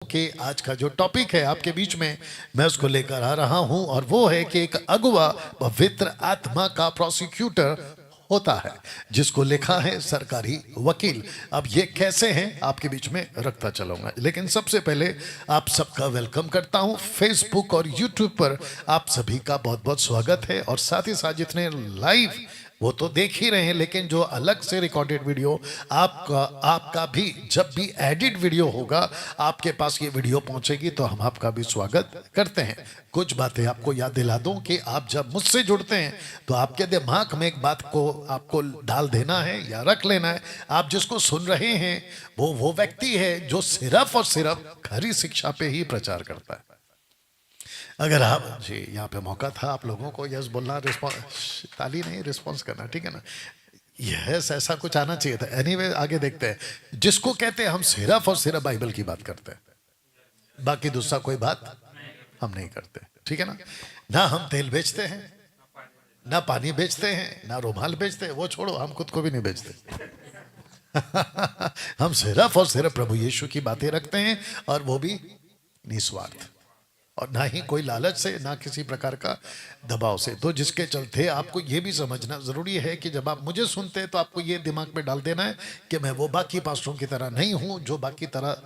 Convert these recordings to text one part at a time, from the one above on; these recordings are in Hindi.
कि आज का जो टॉपिक है आपके बीच में मैं उसको लेकर आ रहा हूं और वो है कि एक अगुआ पवित्र आत्मा का प्रोसिक्यूटर होता है जिसको लिखा है सरकारी वकील। अब ये कैसे हैं आपके बीच में रखता चलूंगा, लेकिन सबसे पहले आप सबका वेलकम करता हूं फेसबुक और यूट्यूब पर। आप सभी का बहुत बहुत स्वागत है और साथ ही साथ जितने लाइव वो तो देख ही रहे हैं, लेकिन जो अलग से रिकॉर्डेड वीडियो आपका भी जब भी एडिट वीडियो होगा आपके पास ये वीडियो पहुंचेगी तो हम आपका भी स्वागत करते हैं। कुछ बातें आपको याद दिला दूं कि आप जब मुझसे जुड़ते हैं तो आपके दिमाग में एक बात को आपको डाल देना है या रख लेना है। आप जिसको सुन रहे हैं वो व्यक्ति है जो सिर्फ और सिर्फ खरी शिक्षा पे ही प्रचार करता है। अगर आप जी यहाँ पे मौका था आप लोगों को यस बोलना, रिस्पॉन्स ताली नहीं रिस्पॉन्स करना, ठीक है ना। यस ऐसा कुछ आना चाहिए था। एनीवे आगे देखते हैं। जिसको कहते हैं हम सिर्फ और सिर्फ बाइबल की बात करते हैं, बाकी दूसरा कोई बात हम नहीं करते, ठीक है ना। ना हम तेल बेचते हैं, ना पानी बेचते हैं, ना रुमाल बेचते हैं, वो छोड़ो हम खुद को भी नहीं बेचते। हम सिर्फ और सिर्फ प्रभु यीशु की बातें रखते हैं और वो भी निस्वार्थ, और ना ही कोई लालच से, ना किसी प्रकार का दबाव से। तो जिसके चलते आपको ये भी समझना जरूरी है कि जब आप मुझे सुनते हैं तो आपको ये दिमाग में डाल देना है कि मैं वो बाकी पास्टरों की तरह नहीं हूं जो बाकी तरह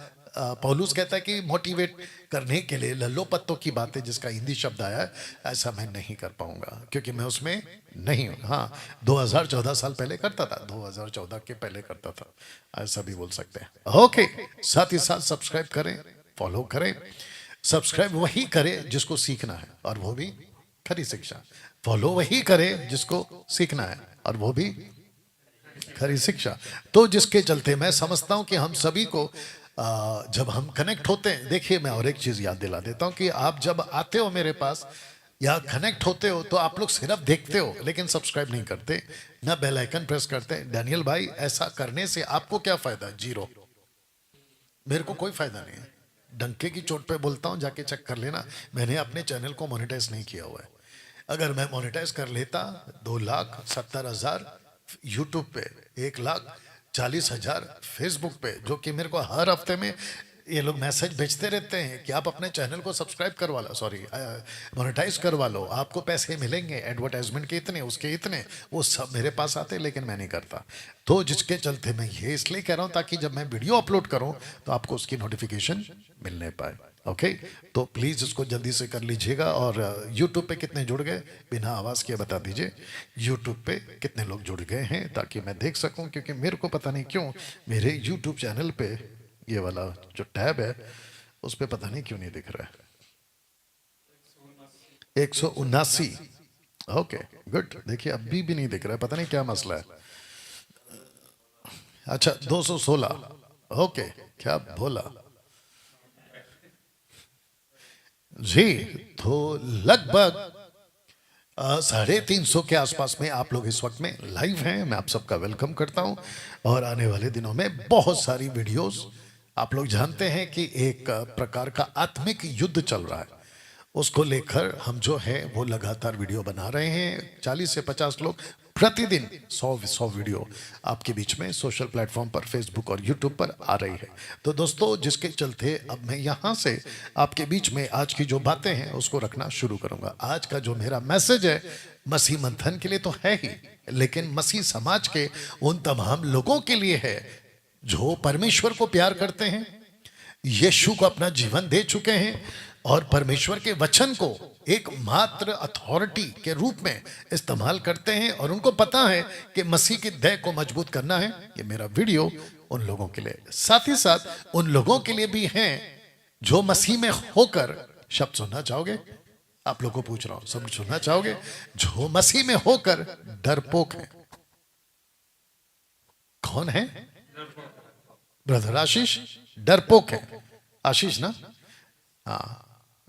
पौलुस कहता है कि मोटिवेट करने के लिए लल्लो पत्तों की बातें, जिसका हिंदी शब्द आया है, ऐसा मैं नहीं कर पाऊंगा क्योंकि मैं उसमें नहीं हूं। हाँ 2014 साल पहले करता था, 2014 के पहले करता था, ऐसा भी बोल सकते हैं। ओके, साथ ही साथ सब्सक्राइब करें, फॉलो करें। सब्सक्राइब वही करे जिसको सीखना है और वो भी खरी शिक्षा, फॉलो वही करे जिसको सीखना है और वो भी खरी शिक्षा। तो जिसके चलते मैं समझता हूं कि हम सभी को जब हम कनेक्ट होते हैं, देखिए मैं और एक चीज याद दिला देता हूं कि आप जब आते हो मेरे पास या कनेक्ट होते हो तो आप लोग सिर्फ देखते हो लेकिन सब्सक्राइब नहीं करते, ना बेल आइकन प्रेस करते। डैनियल भाई ऐसा करने से आपको क्या फायदा? जीरो। मेरे को कोई फायदा नहीं है, डंके की चोट पे बोलता हूँ, जाके चेक कर लेना। मैंने अपने चैनल को मोनेटाइज नहीं किया हुआ है। अगर मैं मोनेटाइज कर लेता 2,70,000 यूट्यूब पे, 1,40,000 फेसबुक पे, जो कि मेरे को हर हफ्ते में ये लोग मैसेज भेजते रहते हैं कि आप अपने चैनल को सब्सक्राइब करवा लो, सॉरी मोनेटाइज करवा लो, आपको पैसे मिलेंगे, एडवर्टाइजमेंट के इतने, उसके इतने, वो सब मेरे पास आते, लेकिन मैं नहीं करता। तो जिसके चलते मैं ये इसलिए कह रहा हूँ ताकि जब मैं वीडियो अपलोड करूँ तो आपको उसकी नोटिफिकेशन मिलने पाए। ओके, तो प्लीज़ इसको जल्दी से कर लीजिएगा। और यूट्यूब पे कितने जुड़ गए बिना आवाज़ के बता दीजिए, यूट्यूब पे कितने लोग जुड़ गए हैं ताकि मैं देख सकूं, क्योंकि मेरे को पता नहीं क्यों मेरे यूट्यूब चैनल पे ये वाला जो टैब है उस पर पता नहीं क्यों नहीं दिख रहा है। 179। ओके गुड, देखिए अभी भी नहीं दिख रहा है, पता नहीं क्या मसला है। अच्छा 216। ओके, क्या बोला जी। तो लगभग 350 के आसपास में आप लोग इस वक्त में लाइव हैं। मैं आप सबका वेलकम करता हूं और आने वाले दिनों में बहुत सारी वीडियोस, आप लोग जानते हैं कि एक प्रकार का आत्मिक युद्ध चल रहा है, उसको लेकर हम जो है वो लगातार वीडियो बना रहे हैं। 40 से 50 लोग प्रतिदिन 100 वीडियो आपके बीच में सोशल प्लेटफॉर्म पर, फेसबुक और यूट्यूब पर आ रही है। तो दोस्तों जिसके चलते अब मैं यहाँ से आपके बीच में आज की जो बातें हैं उसको रखना शुरू करूँगा। आज का जो मेरा मैसेज है मसीह मंथन के लिए तो है ही, लेकिन मसीह समाज के उन तमाम लोगों के लिए है जो परमेश्वर को प्यार करते हैं, यीशु को अपना जीवन दे चुके हैं और परमेश्वर के वचन को एक मात्र अथॉरिटी के रूप में इस्तेमाल करते हैं, और उनको पता है कि मसीह की देह को मजबूत करना है। ये मेरा वीडियो उन लोगों के लिए, साथ ही साथ उन लोगों के लिए भी है जो मसीह में होकर, शब्द सुनना चाहोगे? आप लोगों को पूछ रहा हूं, सब सुनना चाहोगे? जो मसीह में होकर डरपोक है। कौन है? ब्रदर आशीष डरपोक है। आशीष ना, हाँ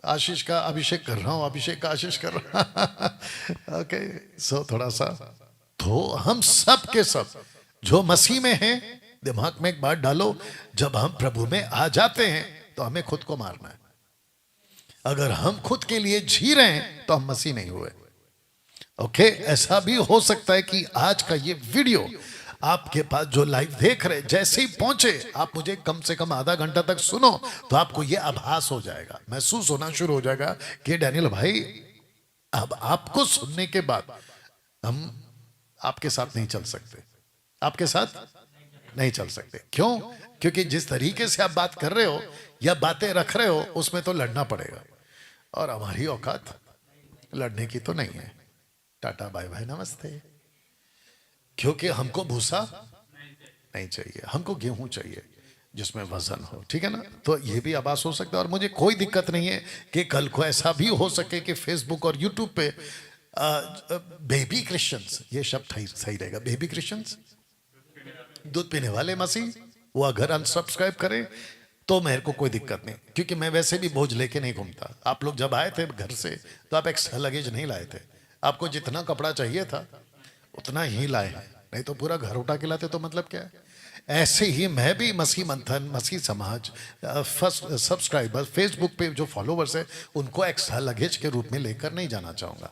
आशीष का अभिषेक कर रहा हूं, अभिषेक का आशीष कर रहा। ओके, सो थोड़ा सा तो हम सब के सब जो मसीह में हैं, दिमाग में एक बात डालो, जब हम प्रभु में आ जाते हैं तो हमें खुद को मारना है। अगर हम खुद के लिए जी रहे हैं तो हम मसीह नहीं हुए। ओके, ऐसा भी हो सकता है कि आज का ये वीडियो आपके पास जो लाइव देख रहे, जैसे ही पहुंचे आप मुझे कम से कम आधा घंटा तक सुनो तो आपको ये आभास हो जाएगा, महसूस होना शुरू हो जाएगा कि डैनियल भाई अब आपको सुनने के बाद हम आपके साथ नहीं चल सकते, आपके साथ नहीं चल सकते। क्यों? क्योंकि जिस तरीके से आप बात कर रहे हो या बातें रख रहे हो उसमें तो लड़ना पड़ेगा और हमारी औकात लड़ने की तो नहीं है। टाटा बाय बाय नमस्ते। क्योंकि हमको भूसा नहीं चाहिए, हमको गेहूं चाहिए जिसमें वजन हो, ठीक है ना। तो ये भी आभास हो सकता है और मुझे कोई दिक्कत नहीं है कि कल को ऐसा भी हो सके कि फेसबुक और यूट्यूब पे बेबी क्रिश्चियंस, ये शब्द सही रहेगा, बेबी क्रिश्चियंस, दूध पीने वाले मसीह, वो अगर अनसब्सक्राइब करें तो मेरे को कोई दिक्कत नहीं, क्योंकि मैं वैसे भी बोझ लेके नहीं घूमता। आप लोग जब आए थे घर से तो आप एक्स्ट्रा लगेज नहीं लाए थे, आपको जितना कपड़ा चाहिए था उतना ही लाए हैं, नहीं तो पूरा घर उठा के लाते तो मतलब क्या है। ऐसे ही मैं भी मसीह मंथन, मसीह समाज, फर्स्ट सब्सक्राइबर, फेसबुक पे जो फॉलोवर्स है उनको एक्स्ट्रा लगेज के रूप में लेकर नहीं जाना चाहूंगा।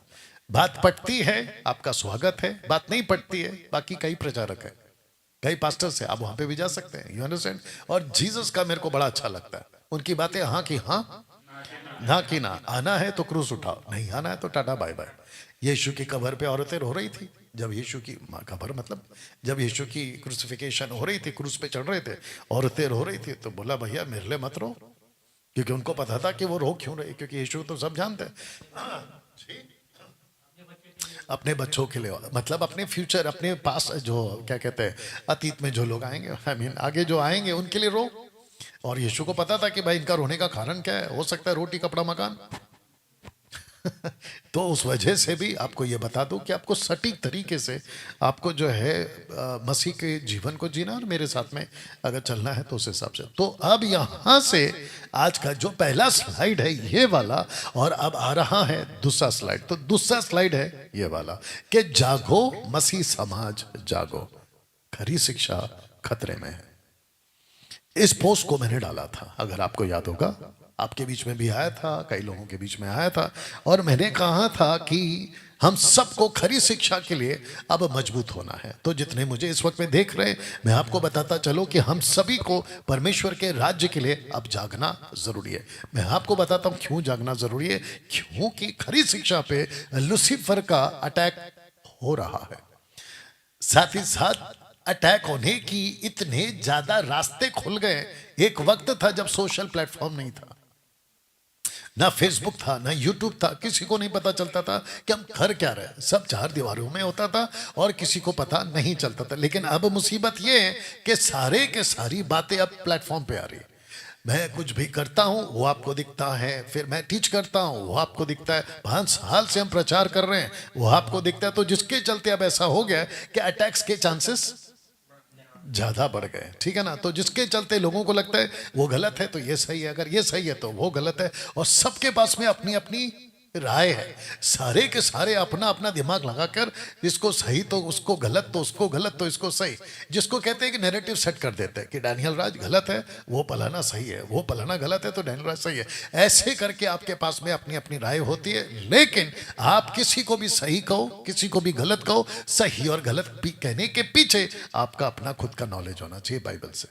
बात पटती है आपका स्वागत है, बात नहीं पटती है बाकी कई प्रचारक है, कई पास्टर्स है, आप वहां पे भी जा सकते हैं, यू अंडरस्टैंड। और जीसस का मेरे को बड़ा अच्छा लगता है, उनकी बातें हाँ की हाँ, ना की ना। आना है तो क्रूस उठाओ, नहीं आना है तो टाटा बाय बाय। यीशु की कब्र पे औरतें रो रही थी, जब यीशु की कब्र मतलब जब यीशु की क्रूसिफिकेशन हो रही थी, क्रूस पे चढ़ रहे थे, औरतें रो रही थी, तो बोला भैया मेरे लिए मत रो, क्योंकि उनको पता था कि वो रो क्यों रही, क्योंकि यीशु तो सब जानते हैं। अपने बच्चों के लिए, मतलब अपने फ्यूचर, अपने पास जो क्या कहते हैं अतीत में जो लोग आएंगे, आई मीन आगे जो आएंगे उनके लिए रो। और यीशु को पता था कि भाई इनका रोने का कारण क्या है, हो सकता है रोटी कपड़ा मकान। तो उस वजह से भी आपको ये बता दूं कि आपको सटीक तरीके से आपको जो है मसीह के जीवन को जीना और मेरे साथ में अगर चलना है तो उस हिसाब से। तो अब यहाँ से आज का जो पहला स्लाइड है ये वाला, और अब आ रहा है दूसरा स्लाइड। तो दूसरा स्लाइड है ये वाला कि जागो मसीह समाज जागो, खरी शिक्षा खतरे में है। इस पोस्ट को मैंने डाला था, अगर आपको याद होगा, आपके बीच में भी आया था, कई लोगों के बीच में आया था, और मैंने कहा था कि हम सबको खरी शिक्षा के लिए अब मजबूत होना है। तो जितने मुझे इस वक्त में देख रहे हैं, मैं आपको बताता चलो कि हम सभी को परमेश्वर के राज्य के लिए अब जागना जरूरी है। मैं आपको बताता हूं क्यों जागना जरूरी है, क्योंकि खरी शिक्षा पे लूसीफर का अटैक हो रहा है। साथ ही साथ अटैक होने की इतने ज्यादा रास्ते खुल गए। एक वक्त था जब सोशल प्लेटफॉर्म नहीं था, ना फेसबुक था, ना यूट्यूब था, किसी को नहीं पता चलता था कि हम कर क्या रहे, सब चार दीवारों में होता था और किसी को पता नहीं चलता था। लेकिन अब मुसीबत ये है कि सारे के सारी बातें अब प्लेटफॉर्म पे आ रही है। मैं कुछ भी करता हूं वो आपको दिखता है, फिर मैं टीच करता हूं वो आपको दिखता है, 5 साल से हम प्रचार कर रहे हैं वो आपको दिखता है। तो जिसके चलते अब ऐसा हो गया कि अटैक्स के चांसेस ज्यादा बढ़ गए, ठीक है ना। तो जिसके चलते लोगों को लगता है वो गलत है तो ये सही है, अगर ये सही है तो वो गलत है, और सबके पास में अपनी अपनी राय है। सारे के सारे अपना अपना दिमाग लगाकर इसको सही तो उसको गलत, तो उसको गलत तो इसको सही, जिसको कहते हैं कि नैरेटिव सेट कर देते हैं कि डैनियल राज गलत है, वो पलाना सही है, वो पलाना गलत है तो डैनियल राज सही है। ऐसे करके आपके पास में अपनी अपनी राय होती है। लेकिन आप किसी को भी सही कहो, किसी को भी गलत कहो, सही और गलत कहने के पीछे आपका अपना खुद का नॉलेज होना चाहिए बाइबल से।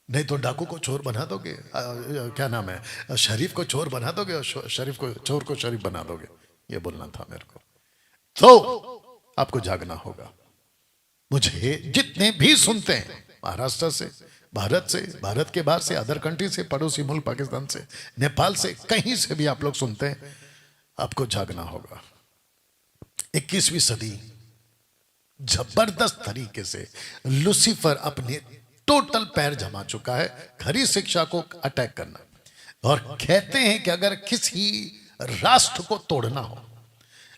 नहीं तो डाकू को चोर बना दोगे, क्या नाम है, शरीफ को चोर बना दोगे और शरीफ को चोर को शरीफ बना दोगे। ये बोलना था मेरे को। तो आपको जागना होगा। मुझे जितने भी सुनते हैं महाराष्ट्र से, भारत से, भारत के बाहर से, अदर कंट्री से, पड़ोसी मुल्क पाकिस्तान से, नेपाल से, कहीं से भी आप लोग सुनते हैं, आपको जागना होगा। 21वीं सदी जबरदस्त तरीके से लूसीफर अपने टोटल पैर जमा चुका है खरी शिक्षा को अटैक करना। और कहते हैं कि अगर किसी राष्ट्र को तोड़ना हो,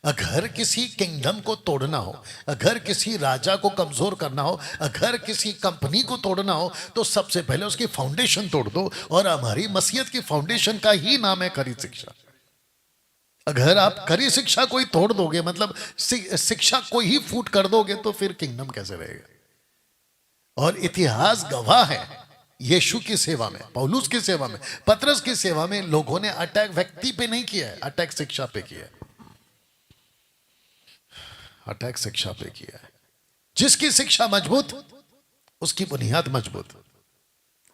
अगर किसी किंगडम को तोड़ना हो, अगर किसी राजा को कमजोर करना हो, अगर किसी कंपनी को तोड़ना हो, तो सबसे पहले उसकी फाउंडेशन तोड़ दो। और हमारी मसीहत की फाउंडेशन का ही नाम है खरी शिक्षा। अगर आप खरी शिक्षा को ही तोड़ दोगे, मतलब शिक्षा को ही फूट कर दोगे, तो फिर किंगडम कैसे रहेगा। और इतिहास गवाह है, यीशु की सेवा में, पौलुस की सेवा में, पतरस की सेवा में लोगों ने अटैक व्यक्ति पे नहीं किया है, अटैक शिक्षा पे किया है, अटैक शिक्षा पे किया है। जिसकी शिक्षा मजबूत उसकी बुनियाद मजबूत,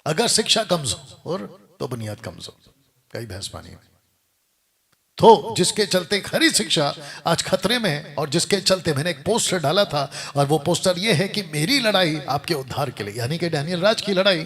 अगर शिक्षा कमजोर तो बुनियाद कमजोर, कई बहस पानी में। तो जिसके चलते खरी शिक्षा आज खतरे में है, और जिसके चलते मैंने एक पोस्टर डाला था, और वो पोस्टर ये है कि मेरी लड़ाई आपके उद्धार के लिए, यानी कि डैनियल राज की लड़ाई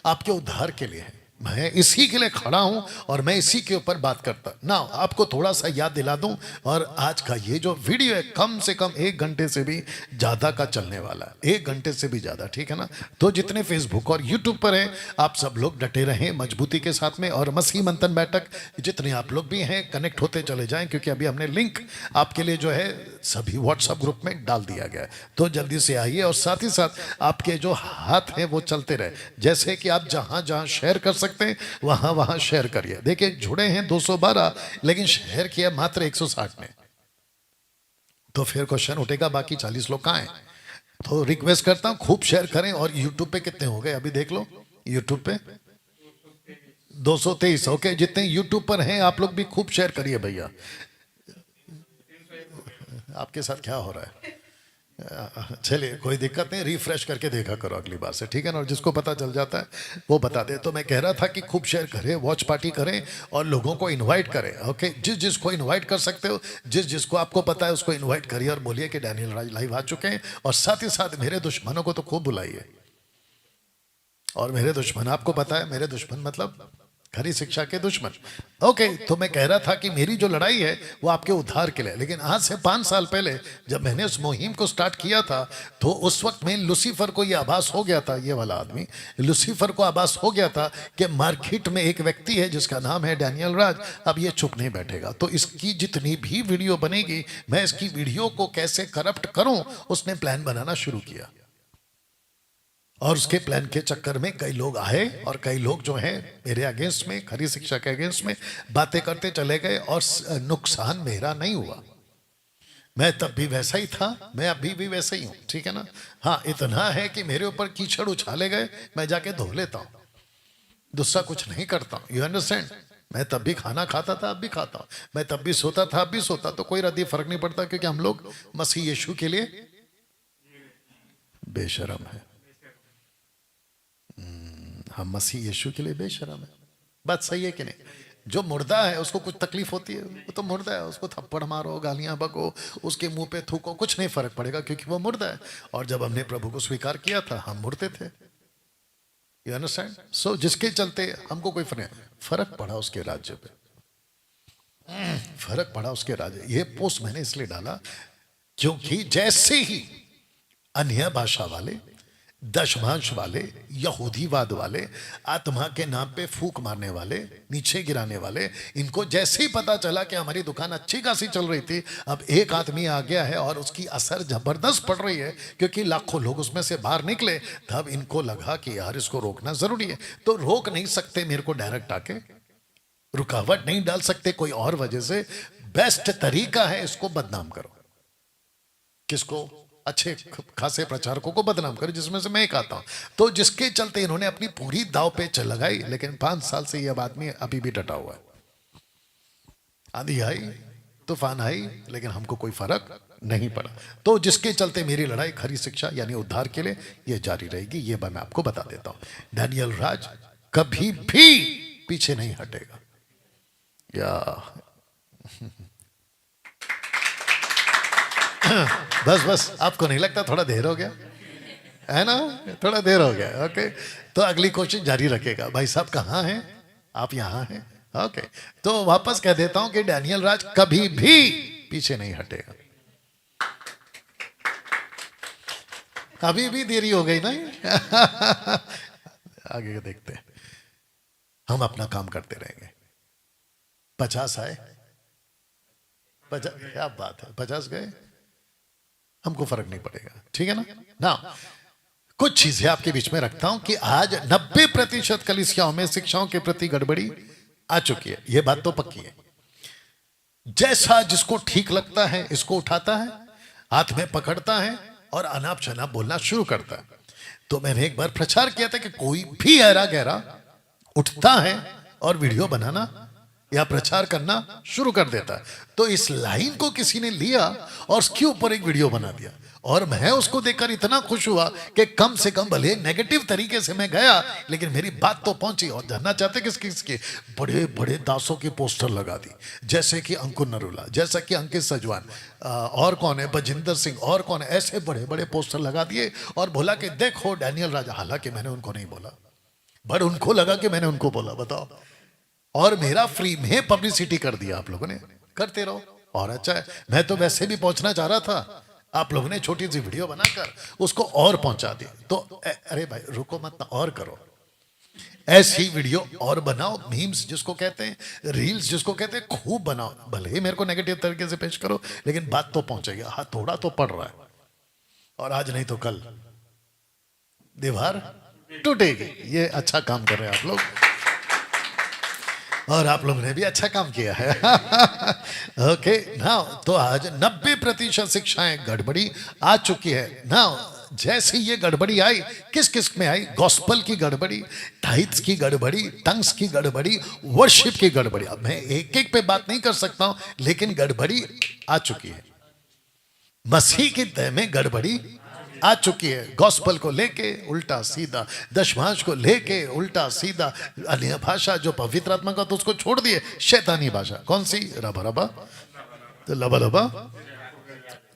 आपके उद्धार के लिए है। मैं इसी के लिए खड़ा हूं और मैं इसी के ऊपर बात करता ना। आपको थोड़ा सा याद दिला दूं, और आज का ये जो वीडियो है कम से कम 1 घंटे से भी ज्यादा का चलने वाला है, 1 घंटे से भी ज्यादा, ठीक है ना। तो जितने फेसबुक और यूट्यूब पर हैं आप सब लोग डटे रहें मजबूती के साथ में, और मसीह मंथन बैठक जितने आप लोग भी हैं कनेक्ट होते चले जाएं, क्योंकि अभी हमने लिंक आपके लिए जो है सभी व्हाट्सएप ग्रुप में डाल दिया गया है। तो जल्दी से आइए, और साथ ही साथ आपके जो हाथ हैं वो चलते रहे, जैसे कि आप जहां जहां शेयर कर सकते हैं वहां वहां शेयर करिए। देखिए जुड़े हैं 212, लेकिन शेयर किया मात्र 160 ने। तो फिर क्वेश्चन उठेगा बाकी 40 लोग कहां हैं। तो रिक्वेस्ट करता हूं खूब शेयर करें। और यूट्यूब पे कितने हो गए अभी देख लो, यूट्यूब पे 223। ओके, जितने यूट्यूब पर हैं आप लोग भी खूब शेयर करिए भैया। आपके साथ क्या हो रहा है? चलिए कोई दिक्कत नहीं, रिफ्रेश करके देखा करो अगली बार से, ठीक है ना। और जिसको पता चल जाता है वो बता दे। तो मैं कह रहा था कि खूब शेयर करें, वॉच पार्टी करें और लोगों को इनवाइट करें। ओके, जिस जिसको इनवाइट कर सकते हो, जिस जिसको आपको पता है उसको इनवाइट करिए, और बोलिए कि डैनियल राज लाइव आ चुके हैं। और साथ ही साथ मेरे दुश्मनों को तो खूब बुलाइए। और मेरे दुश्मन आपको पता है, मेरे दुश्मन मतलब खरी शिक्षा के दुश्मन। ओके, तो मैं कह रहा था कि मेरी जो लड़ाई है वो आपके उद्धार के लिए। लेकिन आज से 5 साल पहले जब मैंने उस मुहिम को स्टार्ट किया था, तो उस वक्त में लूसीफर को ये आभास हो गया था, ये वाला आदमी लूसीफर को आभास हो गया था कि मार्केट में एक व्यक्ति है जिसका नाम है डैनियल राज। अब ये चुप नहीं बैठेगा, तो इसकी जितनी भी वीडियो बनेगी मैं इसकी वीडियो को कैसे करप्ट करूं, उसने प्लान बनाना शुरू किया। और उसके प्लान के चक्कर में कई लोग आए, और कई लोग जो हैं मेरे अगेंस्ट में, खरी शिक्षा के अगेंस्ट में बातें करते चले गए, और नुकसान मेरा नहीं हुआ। मैं तब भी वैसा ही था, मैं अभी भी वैसा ही हूं, ठीक है ना। हाँ, इतना है कि मेरे ऊपर कीचड़ उछाले गए, मैं जाके धो लेता हूं, दूसरा कुछ नहीं करता हूं। You understand? मैं तब भी खाना खाता था, अब भी खाता हूं। मैं तब भी सोता था, अब भी सोता। तो कोई रद्दी फर्क नहीं पड़ता, क्योंकि हम लोग मसीह यीशु के लिए बेशरम है। हम मसीह यीशु के लिए बेशरम है। बात सही है कि नहीं? जो मुर्दा है उसको कुछ तकलीफ होती है, वो तो मुर्दा है, उसको थप्पड़ मारो, गालियां बको, उसके मुंह पे थूको, कुछ नहीं फर्क पड़ेगा, क्योंकि वो मुर्दा है। और जब हमने प्रभु को स्वीकार किया था हम मुर्दे थे। You understand? सो जिसके चलते हमको कोई फर्क पड़ा उसके राज्य पे, फर्क पड़ा उसके राज्य। ये पोस्ट मैंने इसलिए डाला क्योंकि जैसे ही अन्य भाषा वाले, दशमांश वाले, यहूदीवाद वाले, आत्मा के नाम पे फूक मारने वाले, नीचे गिराने वाले, इनको जैसे ही पता चला कि हमारी दुकान अच्छी खासी चल रही थी, अब एक आदमी आ गया है और उसकी असर जबरदस्त पड़ रही है, क्योंकि लाखों लोग उसमें से बाहर निकले, तब इनको लगा कि यार इसको रोकना जरूरी है। तो रोक नहीं सकते मेरे को डायरेक्ट आके, रुकावट नहीं डाल सकते कोई और वजह से। बेस्ट तरीका है इसको बदनाम करो। किसको? अच्छे खासे प्रचारकों को बदनाम करो, जिसमें से मैं एक आता हूं। तो जिसके चलते इन्होंने अपनी पूरी दाव पे चल लगाई, लेकिन 5 साल से यह आदमी अभी भी डटा हुआ है। आंधी आई, तूफान आई, लेकिन हमको कोई फर्क नहीं पड़ा। तो जिसके चलते मेरी लड़ाई खरी शिक्षा यानी उद्धार के लिए ये जारी रहेगी, ये मैं आपको बता देता हूं। डैनियल राज कभी भी पीछे नहीं हटेगा। या बस बस, आपको नहीं लगता थोड़ा देर हो गया है ना? थोड़ा देर हो गया। ओके, तो अगली कोशिश जारी रखेगा। भाई साहब कहाँ हैं आप? यहाँ हैं। ओके, तो वापस कह देता हूं कि डैनियल राज कभी भी पीछे नहीं हटेगा। अभी भी देरी हो गई ना। आगे देखते हैं, हम अपना काम करते रहेंगे। 50 आए, 50, क्या बात है, 50 गए, हमको फर्क नहीं पड़ेगा, ठीक है ना। कुछ चीजें आपके बीच में रखता हूं कि आज 90% कलीसियाओं में शिक्षाओं के प्रति गड़बड़ी आ चुकी है, यह बात तो पक्की है। जैसा जिसको ठीक लगता है इसको उठाता है, हाथ में पकड़ता है और अनाप शनाप बोलना शुरू करता है। तो मैंने एक बार प्रचार किया था कि कोई भी ऐरा गहरा उठता है और वीडियो बनाना या प्रचार करना शुरू कर देता है, तो इस लाइन को किसी ने लिया और उसके ऊपर एक वीडियो बना दिया, और मैं उसको देखकर इतना खुश हुआ कि कम से कम भले नेगेटिव तरीके से मैं गया, लेकिन मेरी बात तो पहुंची। और जानना चाहते किस किसके? बड़े बड़े दासों की पोस्टर लगा दी, जैसे कि अंकुर नरूला, जैसा कि अंकित सजवान, और कौन है, बजिंदर सिंह, और कौन है, ऐसे बड़े बड़े पोस्टर लगा दिए और बोला कि देखो डैनियल राजा। हालांकि मैंने उनको नहीं बोला, बट उनको लगा कि मैंने उनको बोला। बताओ, और मेरा फ्री में पब्लिसिटी कर दिया। आप लोगों ने, करते रहो और अच्छा है। मैं तो वैसे भी पहुंचना चाह रहा था, आप लोगों ने छोटी सी वीडियो बनाकर उसको और पहुंचा दी। तो अरे भाई रुको मत ना, और करो ऐसी वीडियो और बनाओ। मीम्स जिसको कहते हैं, रील्स जिसको कहते हैं, खूब बनाओ। भले ही मेरे को नेगेटिव तरीके से पेश करो, लेकिन बात तो पहुंचेगी। हाँ, थोड़ा तो पड़ रहा है, और आज नहीं तो कल दीवार टूटेगी। ये अच्छा काम कर रहे हैं आप लोग, और आप लोगों ने भी अच्छा काम किया है। ओके नाउ, तो आज 90% शिक्षाएं गड़बड़ी आ चुकी है। नाउ जैसे ये गड़बड़ी आई, किस किस में आई? गॉस्पल की गड़बड़ी, टाइट्स की गड़बड़ी, टंग्स की गड़बड़ी, वर्शिप की गड़बड़ी। अब मैं एक एक पे बात नहीं कर सकता हूं, लेकिन गड़बड़ी आ चुकी है। मसीह की तय में गड़बड़ी आ चुकी है। गॉस्पल को लेके उल्टा सीधा, दशमांश को लेके उल्टा सीधा, अन्य भाषा जो पवित्र आत्मा का, तो उसको छोड़ दिए। शैतानी भाषा कौन सी? रबा रबा, तो लबा लबा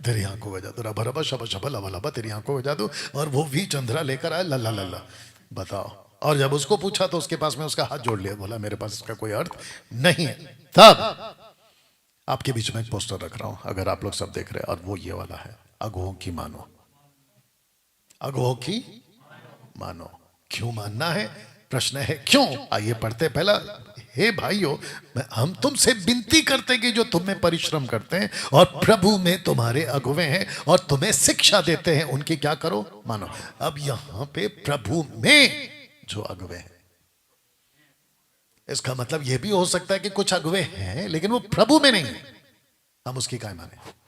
तेरी आंखों का जादू, रबा रबा शबा शबा लबा लबा तेरी आंखों का जादू। और वो वी चंद्रा लेकर आया, लल्ला लल्ला। बताओ, और जब उसको पूछा तो उसके पास में उसका हाथ जोड़ लिया, बोला मेरे पास इसका कोई अर्थ नहीं है। तब आपके बीच में एक पोस्टर रख रहा हूं, अगर आप लोग सब देख रहे हैं, और वो ये वाला है, अगुओं की मानो, अगुओं की मानो। क्यों मानना है? प्रश्न है क्यों। आइए पढ़ते। पहला, हे भाइयों, हम तुमसे विनती करते हैं कि जो तुम में परिश्रम करते हैं और प्रभु में तुम्हारे अगुवे हैं और तुम्हें शिक्षा देते हैं, उनकी क्या करो? मानो। अब यहां पे प्रभु में जो अगुवे हैं, इसका मतलब यह भी हो सकता है कि कुछ अगुवे हैं लेकिन वो प्रभु में नहीं है, हम उसकी क्या माने?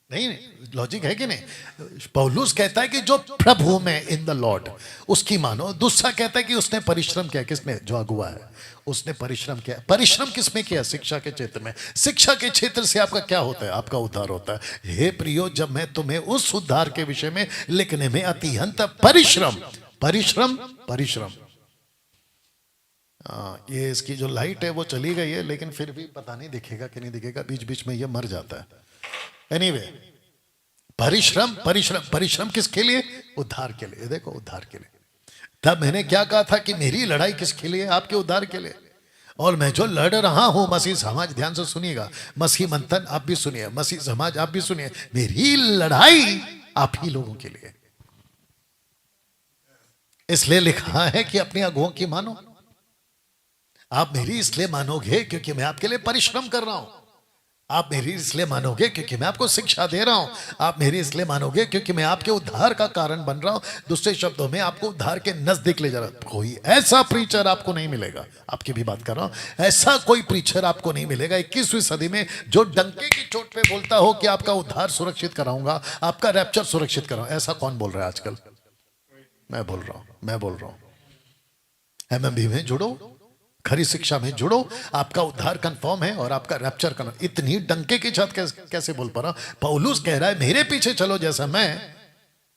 नहीं, लॉजिक है कि नहीं? पौलुस कहता है कि जो प्रभु में, इन द लॉर्ड, उसकी मानो। दूसरा कहता है कि उसने परिश्रम किया। किसने? जो अगुआ है, उसने परिश्रम किया। परिश्रम किसमें किया? शिक्षा के क्षेत्र में। शिक्षा के क्षेत्र से आपका क्या होता है? आपका उद्धार होता है। हे प्रियो, जब मैं तुम्हें उस उद्धार के विषय में लिखने में अतिहंत परिश्रम परिश्रम परिश्रम ये इसकी जो लाइट है वो चली गई है, लेकिन फिर भी पता नहीं दिखेगा कि नहीं दिखेगा, बीच बीच में ये मर जाता है। एनीवे, परिश्रम परिश्रम परिश्रम किसके लिए? उद्धार के लिए। देखो, उद्धार के लिए। तब मैंने क्या कहा था कि मेरी लड़ाई किसके लिए? आपके उद्धार के लिए। और मैं जो लड़ रहा हूं, मसीह समाज, ध्यान से सुनिएगा, मसीह मंथन आप भी सुनिए, मसीह समाज आप भी सुनिए, मेरी लड़ाई आप ही लोगों के लिए। इसलिए लिखा है कि अपने अगुओं की मानो। आप मेरी इसलिए मानोगे क्योंकि मैं आपके लिए परिश्रम कर रहा हूं। आप मेरी इसलिए मानोगे क्योंकि मैं आपको शिक्षा दे रहा हूं। आप मेरी इसलिए मानोगे क्योंकि मैं आपके उद्धार का कारण बन रहा हूं। दूसरे शब्दों में, आपको उद्धार के नजदीक ले जा रहा हूं। कोई ऐसा प्रीचर आपको नहीं मिलेगा, आपकी भी बात कर रहा हूं, ऐसा कोई प्रीचर आपको नहीं मिलेगा 21वीं सदी में जो डंके की चोट पे बोलता हो कि आपका उद्धार सुरक्षित कराऊंगा, आपका रैप्चर सुरक्षित कराऊंगा। ऐसा कौन बोल रहा है आजकल? मैं बोल रहा हूं। एमएमबी में जुड़ो, खरी शिक्षा में जुड़ो, आपका उद्धार कंफर्म है और आपका रैप्चर कंफर्म। इतनी डंके की छत कैसे बोल पा रहा? पौलुस कह रहा है मेरे पीछे चलो जैसा मैं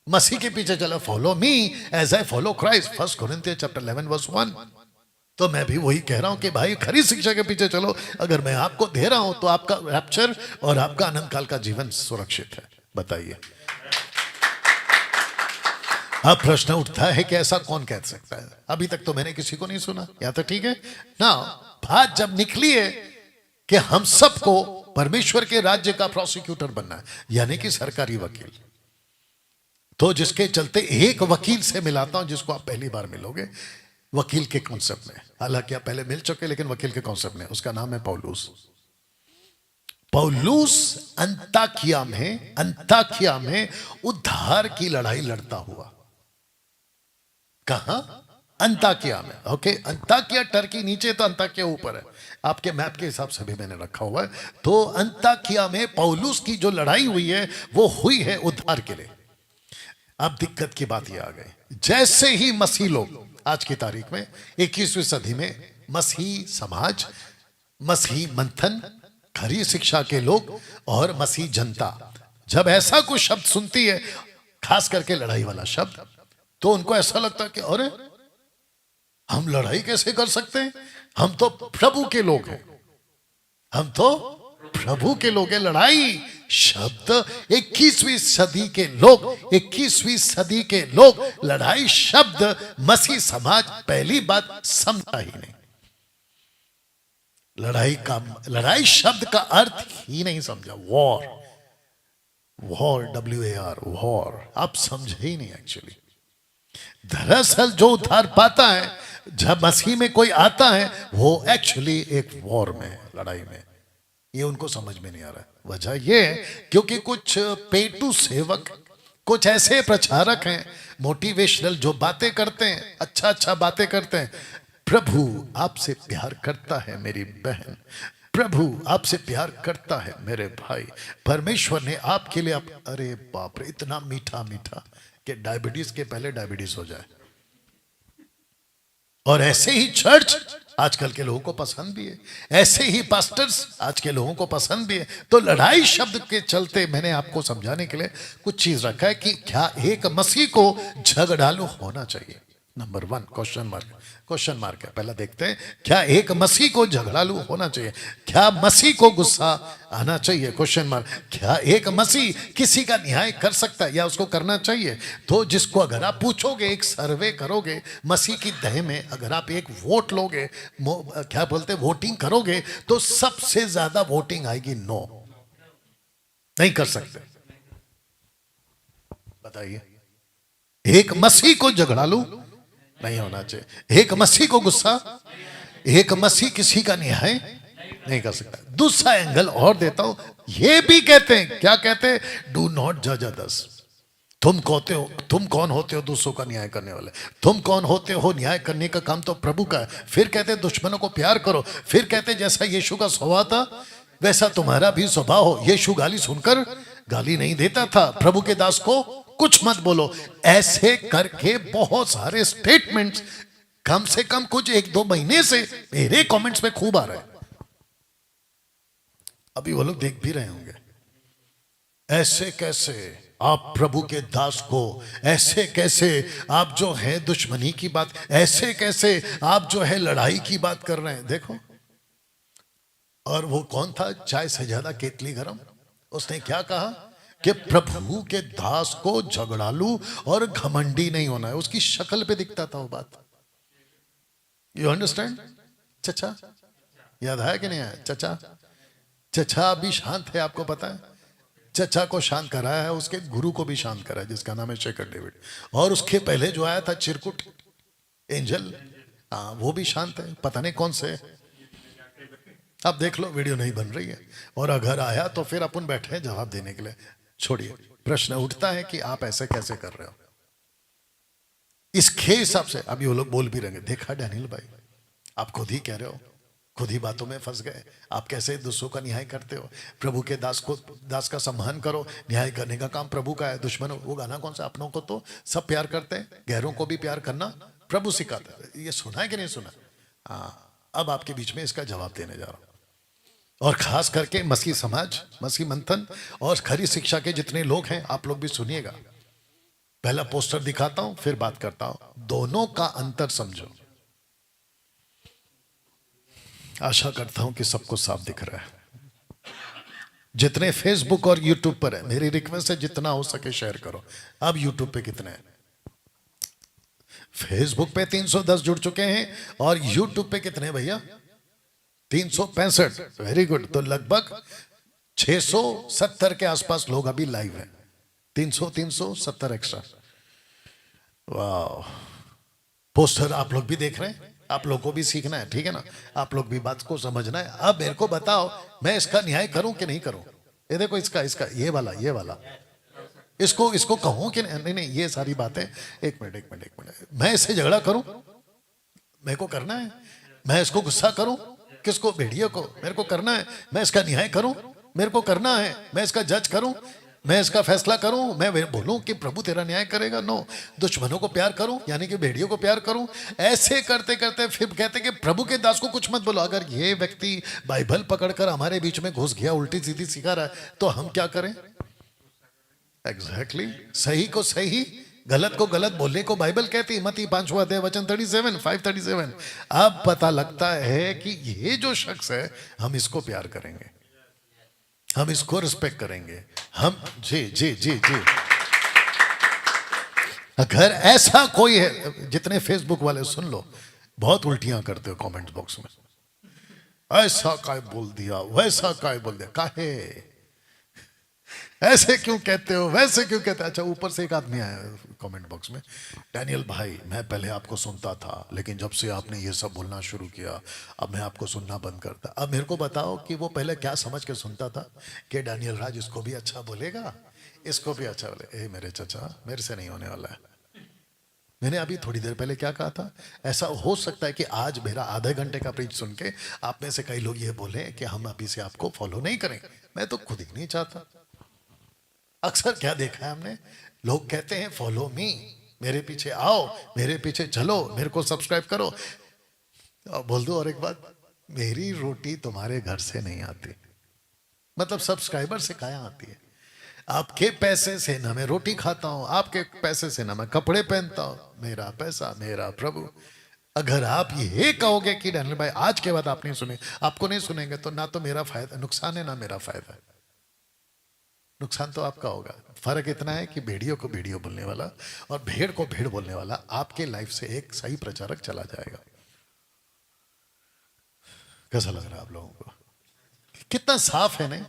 मसीह के पीछे चलो। Follow me as I follow Christ, 1 Corinthians chapter 11 verse 1। तो मैं भी वही कह रहा हूं कि भाई खरी शिक्षा के पीछे चलो। अगर मैं आपको दे रहा हूं तो आपका रैप्चर और आपका अनंत काल का जीवन सुरक्षित है। बताइए। अब प्रश्न उठता है कि ऐसा कौन कह सकता है? अभी तक तो मैंने किसी को नहीं सुना, या तो ठीक है ना। बात जब निकली है कि हम सबको परमेश्वर के राज्य का प्रोसिक्यूटर बनना है, यानी कि सरकारी वकील, तो जिसके चलते एक वकील से मिलाता हूं जिसको आप पहली बार मिलोगे वकील के कॉन्सेप्ट में। हालांकि आप पहले मिल चुके, लेकिन वकील के कॉन्सेप्ट में। उसका नाम है पौलुस। पौलुस अंताकिया में उद्धार की लड़ाई लड़ता हुआ। कहां? अंताकिया में। ओके, अंताकिया टर्की नीचे, तो अंताकिया ऊपर है। आपके मैप के हिसाब से भी मैंने रखा हुआ है। तो अंताकिया में पौलुस की जो लड़ाई हुई है वो हुई है उद्धार के लिए। अब दिक्कत की बात ये आ गई, जैसे ही मसीह लोग आज की तारीख में 21वीं सदी में मसीह समाज, मसीह मंथन, खरी शिक्षा के लोग और मसीह जनता जब ऐसा कुछ शब्द सुनती है, खास करके लड़ाई वाला शब्द, तो उनको ऐसा लगता है कि अरे हम लड़ाई कैसे कर सकते हैं, हम तो प्रभु के लोग हैं, हम तो प्रभु के लोग हैं। लड़ाई शब्द 21वीं सदी के लोग, 21वीं सदी के लोग लड़ाई शब्द मसीह समाज पहली बात समझा ही नहीं। लड़ाई शब्द का अर्थ ही नहीं समझा। वॉर, वॉर, WAR, वॉर, आप समझे ही नहीं एक्चुअली। दरअसल जो उद्धार पाता है जब मसीह में कोई आता है, वो एक्चुअली एक वॉर में, लड़ाई में। ये उनको समझ में नहीं आ रहा है। वजह ये है क्योंकि कुछ पेटू सेवक, कुछ ऐसे प्रचारक हैं मोटिवेशनल, जो बातें करते हैं, अच्छा अच्छा बातें करते हैं। प्रभु आपसे प्यार करता है मेरी बहन, प्रभु आपसे प्यार करता है मेरे भाई, परमेश्वर ने आपके लिए अरे बाप रे, इतना मीठा मीठा कि डायबिटीज के पहले डायबिटीज हो जाए। और ऐसे ही चर्च आजकल के लोगों को पसंद भी है, ऐसे ही पास्टर्स आज के लोगों को पसंद भी है। तो लड़ाई शब्द के चलते मैंने आपको समझाने के लिए कुछ चीज रखा है कि क्या एक मसीह को झगड़ालू होना चाहिए। नंबर 1 क्वेश्चन मार्क है। पहला देखते हैं, क्या एक मसीह को झगड़ालू होना चाहिए, क्या मसीह को गुस्सा आना चाहिए, क्वेश्चन मार्क। क्या एक मसीह किसी का न्याय कर सकता है या उसको करना चाहिए। तो जिसको अगर आप पूछोगे, एक सर्वे करोगे मसीह की दह में, अगर आप एक वोट लोगे, क्या बोलते वोटिंग करोगे, तो सबसे ज्यादा वोटिंग आएगी नो, नहीं कर सकते। बताइए, एक मसीह को झगड़ालू नहीं होना चाहिए, एक मसीह को गुस्सा, एक मसीह किसी का न्याय नहीं कर सकता। दूसरा एंगल और देता हूं, ये भी कहते हैं, क्या कहते हैं, डू नॉट जज अदर्स। तुम कौन होते हो दूसरों का न्याय करने वाले, तुम कौन होते हो, न्याय करने का काम तो प्रभु का है। फिर कहते हैं दुश्मनों को प्यार करो, फिर कहते हैं जैसा यीशु का स्वभाव था वैसा तुम्हारा भी स्वभाव हो। यीशु गाली सुनकर गाली नहीं देता था, प्रभु के दास को कुछ मत बोलो। ऐसे करके बहुत सारे स्टेटमेंट्स कम से कम कुछ 1-2 महीने से मेरे कमेंट्स में खूब आ रहे हैं। अभी वो लोग देख भी रहे होंगे, ऐसे कैसे आप प्रभु के दास को, ऐसे कैसे आप जो है दुश्मनी की बात, ऐसे कैसे आप जो है लड़ाई की बात कर रहे हैं। देखो, और वो कौन था, चाय से ज्यादा केतली गरम, उसने क्या कहा कि प्रभु के दास को झगड़ालू और घमंडी नहीं होना है। उसकी शक्ल पे दिखता था वो बात। You understand. चचा याद आया कि नहीं आया। चचा अभी शांत है, आपको पता है। चचा को शांत कराया है, उसके गुरु को भी शांत कराया, जिसका नाम है शेखर डेविड। और उसके पहले जो आया था चिरकुट एंजल, वो भी शांत है, पता नहीं कौन से। अब देख लो, वीडियो नहीं बन रही है, और अगर आया तो फिर अपन बैठे हैं जवाब देने के लिए। छोड़िए, प्रश्न उठता है कि आप ऐसे कैसे कर रहे हो। इसके हिसाब से अभी वो लोग बोल भी रहेंगे, देखा डैनियल भाई, आप खुद ही कह रहे हो, खुद ही बातों में फंस गए। आप कैसे दूसरों का न्याय करते हो। प्रभु के दास का सम्मान करो, न्याय करने का काम प्रभु का है। दुश्मनों, वो गाना कौन सा, अपनों को तो सब प्यार करते हैं, गैरों को भी प्यार करना प्रभु सिखाता है। ये सुना है कि नहीं सुना। हाँ, अब आपके बीच में इसका जवाब देने जा रहा हूं। और खास करके मसीह समाज, मसीह मंथन और खरी शिक्षा के जितने लोग हैं, आप लोग भी सुनिएगा। पहला पोस्टर दिखाता हूं, फिर बात करता हूं। दोनों का अंतर समझो। आशा करता हूं कि सबको साफ दिख रहा है। जितने फेसबुक और यूट्यूब पर है, मेरी रिक्वेस्ट है जितना हो सके शेयर करो। अब यूट्यूब पे कितने हैं? फेसबुक पे 310 जुड़ चुके हैं, और यूट्यूब पे कितने हैं भैया? 365। Very good. तो लगभग 670 के आसपास लोग अभी लाइव हैं। 370 एक्स्ट्रा। वाह। पोस्टर आप लोग भी देख रहे हैं, आप लोग को भी सीखना है, ठीक है ना। आप लोग भी बात को समझना है। अब मेरे को बताओ, मैं इसका न्याय करूं कि नहीं करूं। ये देखो, इसका ये वाला इसको कहूं कि नहीं, ये सारी बातें। एक मिनट, मैं इससे झगड़ा करूं, मेरे को करना है। मैं इसको गुस्सा करूं, किसको, भेड़ियों को, मेरे को करना है। मैं इसका न्याय करूं, मेरे को करना है। मैं इसका जज करूं, मैं इसका फैसला करूं, मैं बोलूं कि प्रभु तेरा न्याय करेगा। नो, दुश्मनों को प्यार करूं, यानी कि भेड़ियों को प्यार करूं। ऐसे करते करते फिर कहते कि प्रभु के दास को कुछ मत बोलो। अगर ये व्यक्ति बाइबल पकड़कर हमारे बीच में घुस गया, उल्टी सीधी सिखा रहा है, तो हम क्या करें? एग्जैक्टली सही को सही, गलत को गलत बोलने को बाइबल कहती है। मत्ती 5वां अध्याय वचन 537। अब पता लगता है कि ये जो शख्स है, हम इसको प्यार करेंगे, हम इसको रिस्पेक्ट करेंगे, हम जी जी जी जी। अगर ऐसा कोई है, जितने फेसबुक वाले सुन लो, बहुत उल्टियां करते हो कमेंट बॉक्स में, ऐसा काय बोल दिया, वैसा काय बोल दिया, काहे ऐसे क्यों कहते हो, वैसे क्यों कहते हो। अच्छा, ऊपर से एक आदमी आया कमेंट बॉक्स में, डैनियल भाई मैं पहले आपको सुनता था, लेकिन जब से आपने ये सब बोलना शुरू किया, अब मैं आपको सुनना बंद करता। अब मेरे को बताओ कि वो पहले क्या समझ के सुनता था कि डैनियल राज इसको भी अच्छा बोलेगा, इसको भी अच्छा बोले। ए मेरे चाचा, मेरे से नहीं होने वाला है। मैंने अभी थोड़ी देर पहले क्या कहा था, ऐसा हो सकता है कि आज मेरा आधे घंटे का प्रीच सुन के आप में से कई लोग ये बोले कि हम अभी से आपको फॉलो नहीं करेंगे। मैं तो खुद ही नहीं चाहता। अक्सर क्या देखा है हमने, लोग कहते हैं फॉलो मी, मेरे पीछे आओ, मेरे पीछे चलो, मेरे को सब्सक्राइब करो। और बोल दो और एक बात, मेरी रोटी तुम्हारे घर से नहीं आती, मतलब सब्सक्राइबर से कहाँ आती है। आपके पैसे से ना मैं रोटी खाता हूं, आपके पैसे से ना मैं कपड़े पहनता हूं, मेरा पैसा मेरा प्रभु। अगर आप ये कहोगे कि डैनियल भाई आज के बाद आप नहीं सुने, आपको नहीं सुनेंगे, तो ना तो मेरा फायदा, नुकसान है, ना मेरा फायदा है। नुकसान तो आपका होगा। फर्क इतना है कि भेड़ियों को भेड़ियों बोलने वाला और भेड़ को भेड़ बोलने वाला आपके लाइफ से एक सही प्रचारक चला जाएगा। कैसा लग रहा है आप लोगों को? कितना साफ है नहीं?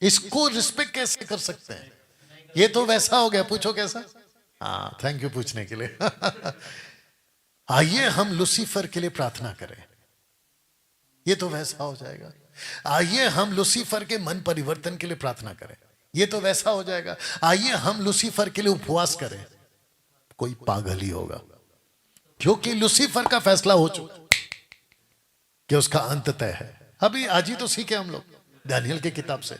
इसको रिस्पेक्ट कैसे कर सकते हैं? ये तो वैसा हो गया, पूछो कैसा। हाँ, थैंक यू पूछने के लिए। आइए हम लूसीफर के लिए प्रार्थना करें, ये तो वैसा हो जाएगा। आइए हम लूसीफर के मन परिवर्तन के लिए प्रार्थना करें, ये तो वैसा हो जाएगा। आइए हम लूसीफर के लिए उपवास करें, कोई पागल ही होगा, क्योंकि लूसीफर का फैसला हो चुका कि उसका अंत तय है। अभी आज ही तो सीखे हम लोग दानियल की किताब से,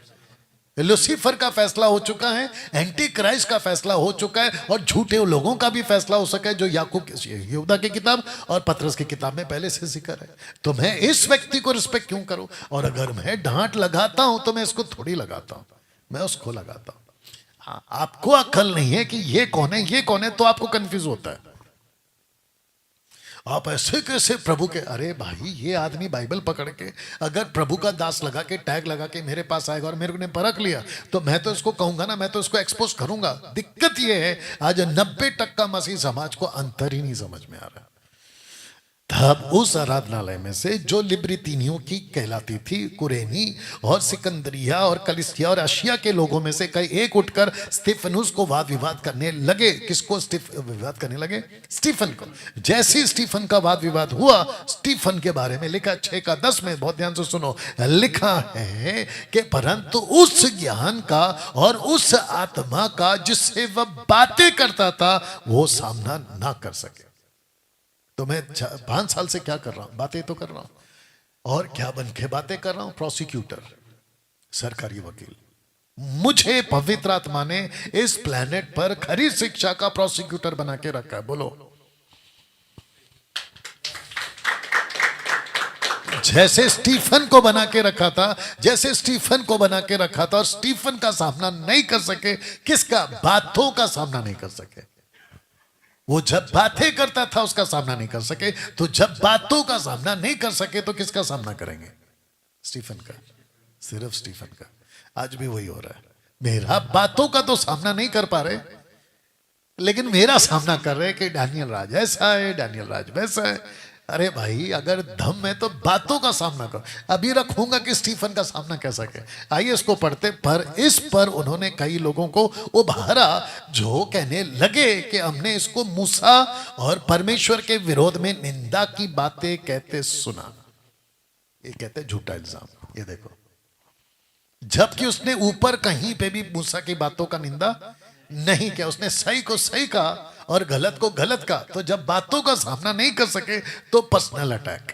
लूसीफर का फैसला हो चुका है, एंटी क्राइस्ट का फैसला हो चुका है, और झूठे लोगों का भी फैसला हो सका है, जो याकूब यहूदा की किताब और पतरस की किताब में पहले से जिक्र है। तो मैं इस व्यक्ति को रिस्पेक्ट क्यों करूं? और अगर मैं डांट लगाता हूं तो मैं इसको थोड़ी लगाता हूं, मैं उसको लगाता हूं। हाँ, आपको अक्ल नहीं है कि ये कौन है, ये कौन है, तो आपको कंफ्यूज होता है। आप ऐसे कैसे प्रभु के, अरे भाई ये आदमी बाइबल पकड़ के अगर प्रभु का दास लगा के टैग लगा के मेरे पास आएगा और मेरे ने परख लिया, तो मैं तो इसको कहूंगा ना, मैं तो इसको एक्सपोज करूंगा। दिक्कत ये है आज 90% मसीह समाज को अंतर ही नहीं समझ में आ रहा। तब उस आराधनालय में से जो लिब्रितीनियों की कहलाती थी, कुरेनी और सिकंदरिया और कलिसिया और एशिया के लोगों में से कई एक उठकर स्टीफनुस को वाद विवाद करने लगे। किसको विवाद करने लगे? स्टीफन को। जैसे स्टीफन का वाद विवाद हुआ, स्टीफन के बारे में लिखा 6:10 में, बहुत ध्यान से सुनो, लिखा है कि परंतु उस ज्ञान का और उस आत्मा का जिससे वह बातें करता था, वो सामना ना कर सके। तो मैं 5 साल से क्या कर रहा हूं? बातें तो कर रहा हूं। और क्या बन के बातें कर रहा हूं? प्रोसिक्यूटर, सरकारी वकील। मुझे पवित्र आत्मा ने इस प्लेनेट पर खरी शिक्षा का प्रोसिक्यूटर बना के रखा है। बोलो, जैसे स्टीफन को बना के रखा था, जैसे स्टीफन को बना के रखा था, और स्टीफन का सामना नहीं कर सके। किसका? बातों का सामना नहीं कर सके। वो जब बातें करता था उसका सामना नहीं कर सके, तो जब बातों का सामना नहीं कर सके तो किसका सामना करेंगे? स्टीफन का, सिर्फ स्टीफन का। आज भी वही हो रहा है। मेरा बातों का तो सामना नहीं कर पा रहे, लेकिन मेरा सामना कर रहे कि डैनियल राज ऐसा है, डैनियल राज वैसा है। अरे भाई, अगर दम है तो बातों का सामना करो। अभी रखूंगा कि स्टीफन का सामना कैसा क्या। आइए इसको पढ़ते। पर इस पर उन्होंने कई लोगों को उभारा जो कहने लगे कि हमने इसको मूसा और परमेश्वर के विरोध में निंदा की बातें कहते सुना। ये कहते झूठा इल्जाम। ये देखो, जबकि उसने ऊपर कहीं पे भी मूसा की बातों का निंदा नहीं किया। उसने सही को सही कहा और गलत को गलत कहा। तो जब बातों का सामना नहीं कर सके तो पर्सनल अटैक,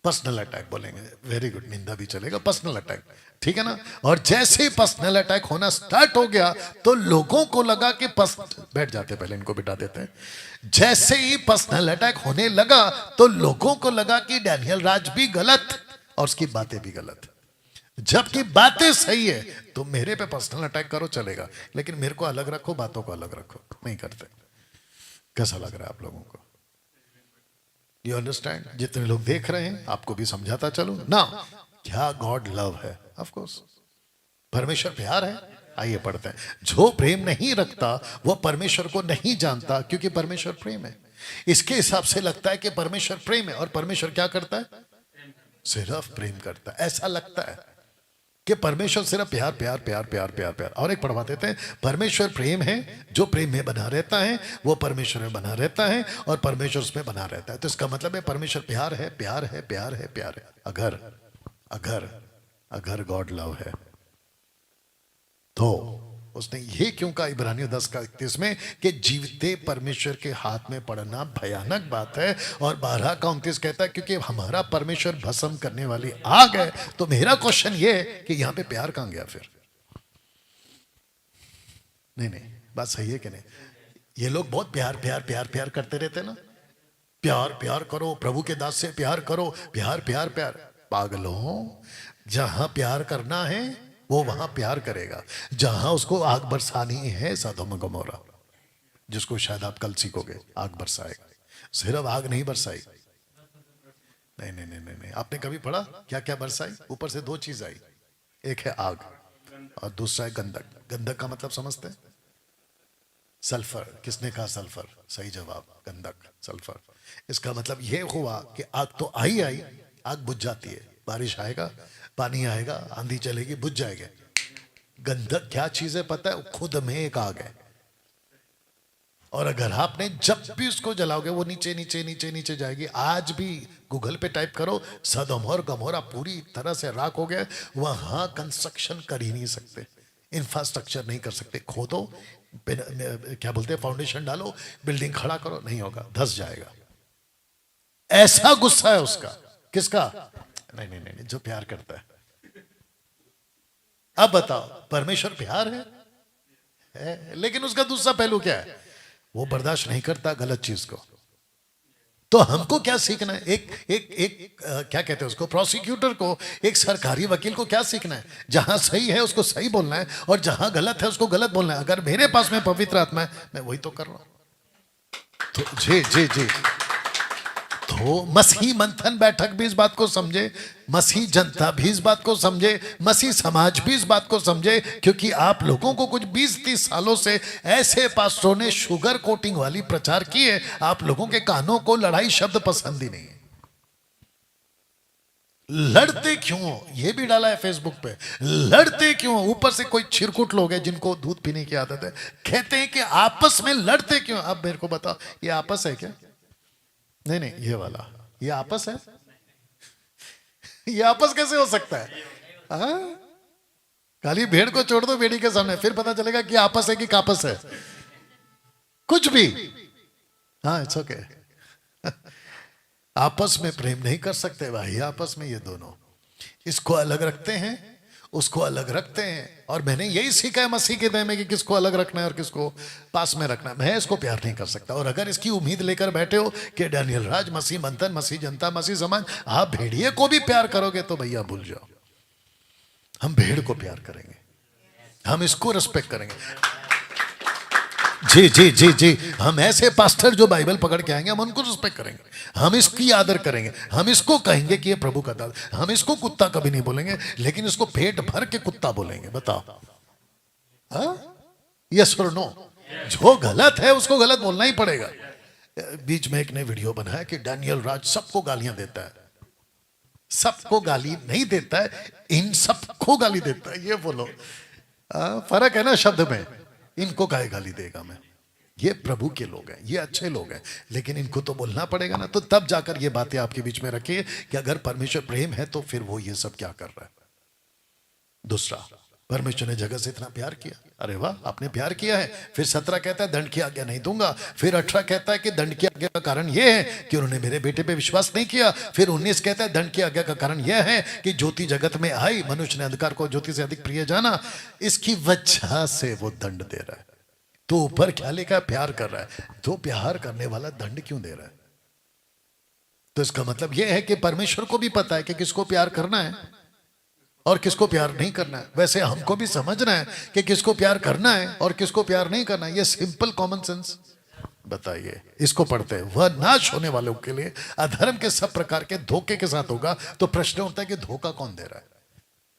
पर्सनल अटैक बोलेंगे। वेरी गुड, निंदा भी चलेगा, पर्सनल अटैक, ठीक है ना। और जैसे ही पर्सनल अटैक होना स्टार्ट हो गया तो लोगों को लगा कि बैठ जाते, पहले इनको बिठा देते हैं। जैसे ही पर्सनल अटैक होने लगा तो लोगों को लगा कि डैनियल राज भी गलत और उसकी बातें भी गलत। जबकि बातें सही है तो मेरे पे पर्सनल अटैक करो चलेगा, लेकिन मेरे को अलग रखो, बातों को अलग रखो, नहीं करते। कैसा लग रहा है आप लोगों को? You understand? जितने लोग देख रहे हैं आपको भी समझाता चलो ना, क्या गॉड लव है। ऑफ कोर्स परमेश्वर प्यार है। आइए पढ़ते हैं। जो प्रेम नहीं रखता वह परमेश्वर को नहीं जानता, क्योंकि परमेश्वर प्रेम है। इसके हिसाब से लगता है कि परमेश्वर प्रेम है, और परमेश्वर क्या करता है? सिर्फ प्रेम करता है। ऐसा लगता है कि परमेश्वर सिर्फ प्यार प्यार प्यार प्यार प्यार प्यार। और एक पढ़वा देते हैं, परमेश्वर प्रेम है, जो प्रेम में बना रहता है वो परमेश्वर में बना रहता है, और परमेश्वर उसमें बना रहता है। तो इसका मतलब है परमेश्वर प्यार है, प्यार है, प्यार है, प्यार है। अगर अगर अगर गॉड लव है तो उसने ये क्यों कहा इब्रानियों 10:31 में कि जीवते परमेश्वर के हाथ में पड़ना भयानक बात है। और 12:29 कहता है क्योंकि हमारा परमेश्वर भस्म करने वाली आग है। तो मेरा क्वेश्चन ये है कि यहां पे प्यार कहां गया फिर? नहीं नहीं, बात सही है कि नहीं? ये लोग बहुत प्यार प्यार प्यार प्यार करते रहते ना, प्यार प्यार करो, प्रभु के दास से प्यार करो, प्यार प्यार प्यार। पागलों, जहां प्यार करना है वो वहां प्यार करेगा। जहां उसको आग बरसानी है, सदोम गमोरा, जिसको शायद आप कल सीखोगे, आग बरसाएगा। सिर्फ आग नहीं बरसाई, नहीं नहीं नहीं नहीं नहीं। आपने कभी पढ़ा क्या क्या बरसाई? ऊपर से दो चीज आई, एक है आग और दूसरा है गंधक। गंधक का मतलब समझते हैं? सल्फर। किसने कहा सल्फर? सही जवाब, गंधक, सल्फर। इसका मतलब ये हुआ कि आग तो आई आई, आग बुझ जाती है। बारिश आएगा, पानी आएगा, आंधी चलेगी, बुझ जाएगा। गंधक क्या चीज है पता है? खुद में एक आग है। और अगर आपने जब भी उसको जलाओगे वो नीचे नीचे नीचे नीचे जाएगी। आज भी गूगल पे टाइप करो, सदोम और गमोरा पूरी तरह से राख हो गया। वहां कंस्ट्रक्शन कर ही नहीं सकते, इंफ्रास्ट्रक्चर नहीं कर सकते। खोदो, क्या बोलते हैं, फाउंडेशन डालो, बिल्डिंग खड़ा करो, नहीं होगा, धस जाएगा। ऐसा गुस्सा है उसका। किसका? नहीं नहीं नहीं, जो प्यार करता है। अब बताओ, परमेश्वर प्यार है, लेकिन उसका दूसरा पहलू क्या है? वो बर्दाश्त नहीं करता गलत चीज को। तो हमको क्या सीखना है? एक क्या कहते हैं उसको, प्रोसिक्यूटर को, एक सरकारी वकील को क्या सीखना है? जहां सही है उसको सही बोलना है, और जहां गलत है उसको गलत बोलना है। अगर मेरे पास में पवित्र आत्मा है, मैं वही तो कर रहा हूं। तो जी जी जी, तो मसीह मंथन बैठक भी इस बात को समझे, मसीह जनता भी इस बात को समझे, मसीह समाज भी इस बात को समझे। क्योंकि आप लोगों को कुछ 20-30 सालों से ऐसे पास्टरों ने शुगर कोटिंग वाली प्रचार की है, आप लोगों के कानों को लड़ाई शब्द पसंद ही नहीं है। लड़ते क्यों? ये भी डाला है फेसबुक पे, लड़ते क्यों? ऊपर से कोई छिरकुट लोग हैं जिनको दूध पीने की आदत है, कहते हैं कि आपस में लड़ते क्यों? अब मेरे को बताओ, ये आपस है क्या? नहीं नहीं, ये वाला, ये आपस है? ये आपस कैसे हो सकता है? हाँ? खाली भेड़ को छोड़ दो बेड़ी के सामने, फिर पता चलेगा कि आपस है कि कापस है। कुछ भी। हाँ, इट्स ओके। आपस में प्रेम नहीं कर सकते भाई, आपस में ये दोनों, इसको अलग रखते हैं, उसको अलग रखते हैं। और मैंने यही सीखा है मसीह के दया में कि किसको अलग रखना है और किसको पास में रखना है। मैं इसको प्यार नहीं कर सकता। और अगर इसकी उम्मीद लेकर बैठे हो कि डैनियल राज, मसीह मंथन, मसीह जनता, मसीह समाज, आप भेड़िए को भी प्यार करोगे, तो भैया भूल जाओ। हम भेड़ को प्यार करेंगे, हम इसको रिस्पेक्ट करेंगे। जी जी जी जी, हम ऐसे पास्टर जो बाइबल पकड़ के आएंगे, हम उनको रिस्पेक्ट करेंगे, हम इसकी आदर करेंगे, हम इसको कहेंगे कि ये प्रभु का दास। हम इसको कुत्ता कभी नहीं बोलेंगे, लेकिन इसको पेट भर के कुत्ता बोलेंगे। बताओ, यस और नो? जो गलत है उसको गलत बोलना ही पड़ेगा। बीच में एक ने वीडियो बनाया कि डैनियल राज सबको गालियां देता है। सबको गाली नहीं देता है, इन सबको गाली देता है। ये बोलो, फर्क है ना शब्द में। इनको काहे गाली देगा मैं? ये प्रभु के लोग हैं, ये अच्छे लोग हैं, लेकिन इनको तो बोलना पड़ेगा ना। तो तब जाकर ये बातें आपके बीच में रखिए कि अगर परमेश्वर प्रेम है तो फिर वो ये सब क्या कर रहा है। दूसरा, परमेश्वर ने जगत से इतना प्यार किया। अरे वाह, आपने प्यार किया है। फिर 17 कहता है दंड की आज्ञा नहीं दूंगा। फिर 18 कहता है कि दंड की आज्ञा का कारण यह है कि उन्होंने मेरे बेटे पे विश्वास नहीं किया। फिर 19 कहता है दंड की आज्ञा का कारण यह है कि ज्योति जगत में आई, मनुष्य ने अंधकार को ज्योति से अधिक प्रिय जाना, इसकी वजह से वो दंड दे रहा है। तो ऊपर क्या लिखा? प्यार कर रहा है। तो प्यार करने वाला दंड क्यों दे रहा है? तो इसका मतलब यह है कि परमेश्वर को भी पता है कि किसको प्यार करना है और किसको प्यार नहीं करना है। वैसे हमको भी समझना है कि किसको प्यार करना है और किसको प्यार नहीं करना है। ये सिंपल कॉमन सेंस बताइए, इसको पढ़ते हैं। वह नाश होने वालों के लिए अधर्म के सब प्रकार के धोखे के साथ होगा। तो प्रश्न उठता है कि धोखा कौन दे रहा है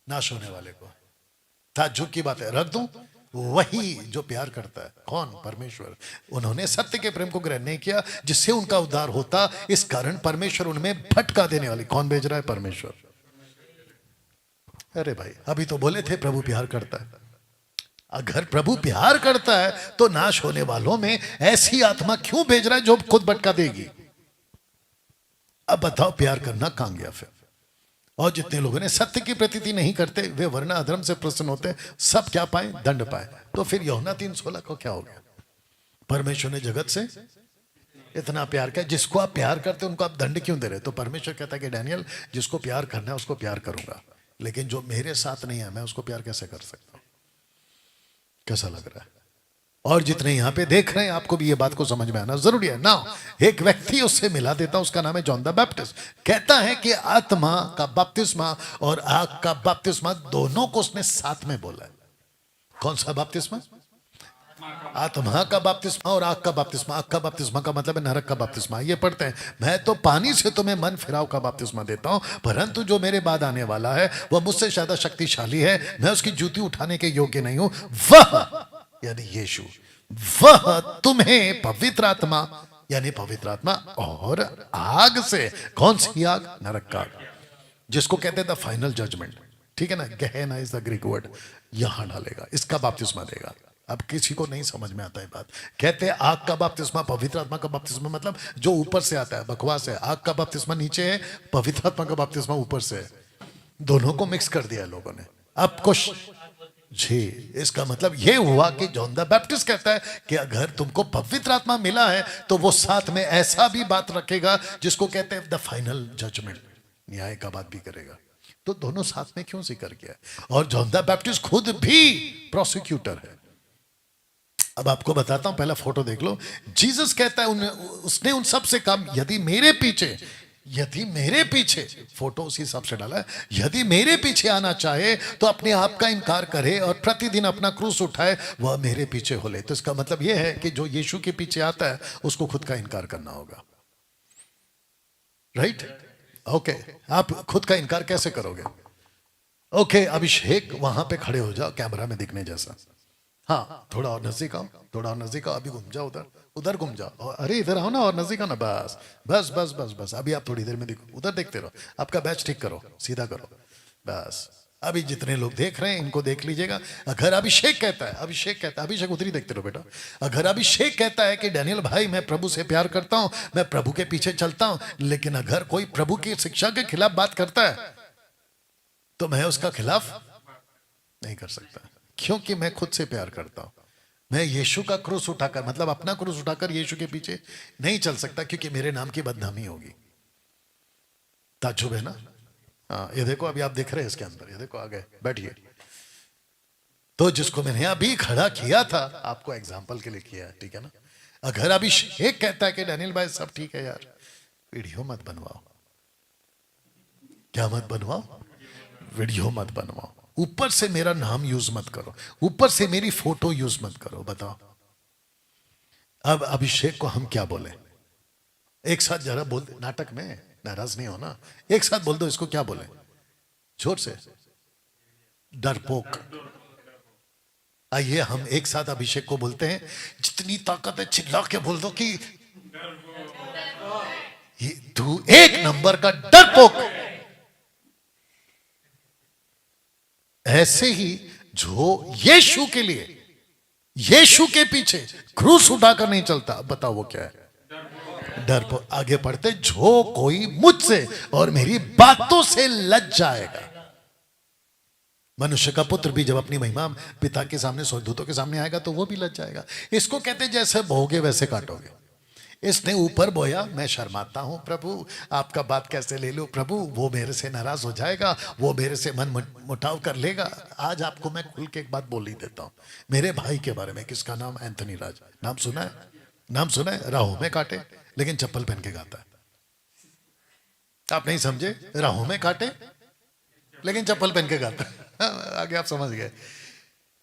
नाश होने वाले को? ताज्जुब की बात है, रख दूं। वही जो प्यार करता है। कौन? परमेश्वर। उन्होंने सत्य के प्रेम को ग्रहण नहीं किया जिससे उनका उद्धार होता, इस कारण परमेश्वर उनमें भटका देने वाली। कौन भेज रहा है? परमेश्वर। अरे भाई, अभी तो बोले थे प्रभु प्यार करता है। अगर प्रभु प्यार करता है तो नाश होने वालों में ऐसी आत्मा क्यों भेज रहा है जो खुद भटका देगी? अब बताओ, प्यार करना कहां गया फिर? और जितने लोगों ने सत्य की प्रतीति नहीं करते वे वरना अधर्म से प्रसन्न होते, सब क्या पाए? दंड पाए। तो फिर यूहन्ना 3:16 को क्या हो गया? परमेश्वर ने जगत से इतना प्यार किया, जिसको आप प्यार करते उनको आप दंड क्यों दे रहे? तो परमेश्वर कहता है कि डैनियल, जिसको प्यार करना है उसको प्यार करूंगा, लेकिन जो मेरे साथ नहीं है मैं उसको प्यार कैसे कर सकता हूं? कैसा लग रहा है? और जितने यहां पे देख रहे हैं आपको भी ये बात को समझ में आना जरूरी है ना। एक व्यक्ति उससे मिला देता, उसका नाम है जॉन द बैप्टिस्ट। कहता है कि आत्मा का बपतिस्मा और आग का बपतिस्मा दोनों को उसने साथ में बोला है। कौन सा बपतिस्मा? आत्मा का बपतिस्मा और आग का बपतिस्मा। आग का बपतिस्मा का मतलब है नरक का बपतिस्मा। ये पढ़ते हैं, मैं तो पानी से तुम्हें मन फिराव का बपतिस्मा देता हूं, परंतु जो मेरे बाद आने वाला है वह मुझसे ज्यादा शक्तिशाली है, मैं उसकी जूती उठाने के योग्य नहीं हूं। वह यानी यीशु, वह तुम्हें पवित्र आत्मा यानी पवित्र आत्मा और आग से। कौन सी आग? नरक का आग, जिसको कहते हैं द फाइनल जजमेंट। ठीक है ना, गहना इज द ग्रीक वर्ड, यहां डालेगा, इसका बपतिस्मा देगा। अब किसी को नहीं समझ में आता है बात। कहते हैं आग का बपतिस्मा, पवित्र आत्मा का बपतिस्मा, मतलब जो ऊपर से आता है, बकवास है। आग का बपतिस्मा नीचे है, पवित्र आत्मा का बपतिस्मा ऊपर से है। दोनों को मिक्स कर दिया लोगों ने। अब कुछ जी, इसका मतलब यह हुआ कि जॉन द बैप्टिस्ट कहता है कि अगर तुमको पवित्र आत्मा मिला है तो वो साथ में ऐसा भी बात रखेगा जिसको कहते हैं द फाइनल जजमेंट, न्याय का बात भी करेगा। तो दोनों साथ में क्यों जिक्र किया? और जॉन द बैप्टिस्ट खुद भी प्रोसिक्यूटर है। अब आपको बताता हूं, पहला फोटो देख लो। जीसस कहता है उसने उन सब से कहा, यदि मेरे पीछे फोटो उसी हिसाब से डाला है, यदि मेरे पीछे आना चाहे तो अपने आप का इनकार करे और प्रतिदिन अपना क्रूस उठाए, वह मेरे पीछे हो ले। तो इसका मतलब यह है कि जो यीशु के पीछे आता है उसको खुद का इनकार करना होगा। राइट? ओके, आप खुद का इनकार कैसे करोगे? ओके, अभिषेक वहां पे खड़े हो जाओ कैमरा में दिखने जैसा। हाँ, थोड़ा और नजदीक आओ, थोड़ा और नजदीक आओ। अभी घूम जाओ, उधर घूम जाओ। अरे इधर आओ ना, और नजदीक आओ ना। बस बस बस बस बस। अभी आप थोड़ी देर में देखो, उधर देखते रहो। आपका बैच ठीक करो, सीधा करो, बस। अभी जितने लोग देख रहे हैं इनको देख लीजिएगा। अगर अभिषेक कहता है, अभिषेक उधर ही देखते रहो बेटा। अगर अभिषेक कहता है कि डैनियल भाई मैं प्रभु से प्यार करता हूं, मैं प्रभु के पीछे चलता हूं, लेकिन अगर कोई प्रभु की शिक्षा के खिलाफ बात करता है तो मैं उसका खिलाफ नहीं कर सकता, क्योंकि मैं खुद से प्यार करता हूं। मैं यीशु का क्रूस उठाकर, मतलब अपना क्रूस उठाकर यीशु के पीछे नहीं चल सकता, क्योंकि मेरे नाम की बदनामी होगी। ताज्जुब है ना? हाँ, ये देखो, अभी आप देख रहे हैं इसके अंदर, ये देखो, आ गए, बैठिए। तो जिसको मैंने अभी खड़ा किया था, आपको एग्जाम्पल के लिए किया, ठीक है ना। अगर अभिषेक कहता है कि डैनियल भाई सब ठीक है यार, वीडियो मत बनवाओ। क्या मत बनवाओ? वीडियो मत बनवाओ। ऊपर से मेरा नाम यूज मत करो, ऊपर से मेरी फोटो यूज मत करो। बताओ, अब अभिषेक को हम क्या बोले? एक साथ जरा बोल दे, नाटक में नाराज नहीं होना। एक साथ बोल दो, इसको क्या बोले? जोर से। डरपोक। आइए हम एक साथ अभिषेक को बोलते हैं, जितनी ताकत है चिल्ला के बोल दो कि तू एक नंबर का डरपोक। ऐसे ही जो यीशु के लिए, यीशु के पीछे क्रूस उठाकर नहीं चलता, बताओ वो क्या है? डरपोक। आगे पढ़ते, जो कोई मुझसे और मेरी बातों से लज जाएगा। मनुष्य का पुत्र भी जब अपनी महिमा पिता के सामने, स्वर्गदूतों के सामने आएगा तो वो भी लज जाएगा। इसको कहते जैसे बोओगे वैसे काटोगे। इसने ऊपर बोया, मैं शर्माता हूं प्रभु, आपका बात कैसे ले लूं प्रभु, वो मेरे से नाराज हो जाएगा, वो मेरे से मन मुटाव कर लेगा। आज आपको मैं खुल के एक बात बोल ही देता हूं मेरे भाई के बारे में। किसका नाम? एंथनी राज। नाम सुना है? नाम सुना है? राहों में काटे लेकिन चप्पल पहन के गाता है। आप नहीं समझे? राहों में काटे लेकिन चप्पल पहन के गाता है। आगे आप समझ गए।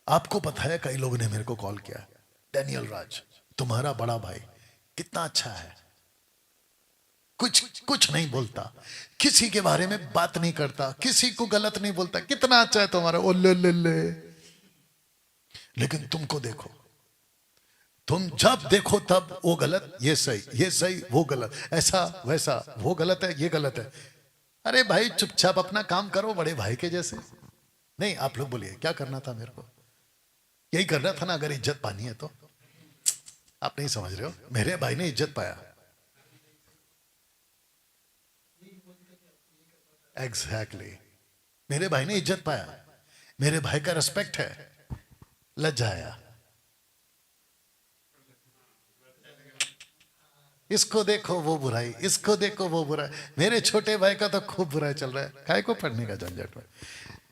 आपको पता है कई लोगों ने मेरे को कॉल किया, डैनियल राज तुम्हारा बड़ा भाई कितना अच्छा है, कुछ कुछ नहीं बोलता, किसी के बारे में बात नहीं करता, किसी को गलत नहीं बोलता, कितना अच्छा है तुम्हारा। ओ ले। लेकिन तुमको देखो, तुम जब देखो तब वो गलत, ये सही वो गलत, ऐसा वैसा, वो गलत है ये गलत है। अरे भाई चुपचाप अपना काम करो बड़े भाई के जैसे। नहीं आप लोग बोलिए क्या करना था मेरे को, यही करना था ना अगर इज्जत पानी है तो। आप नहीं समझ रहे हो, मेरे भाई ने इज्जत पाया। एग्जैक्टली मेरे भाई ने इज्जत पाया, मेरे भाई का रिस्पेक्ट है, लज्जा आया। इसको देखो वो बुराई, इसको देखो वो बुराई। मेरे छोटे भाई का तो खूब बुराई चल रहा है, काय को पढ़ने का झंझट में।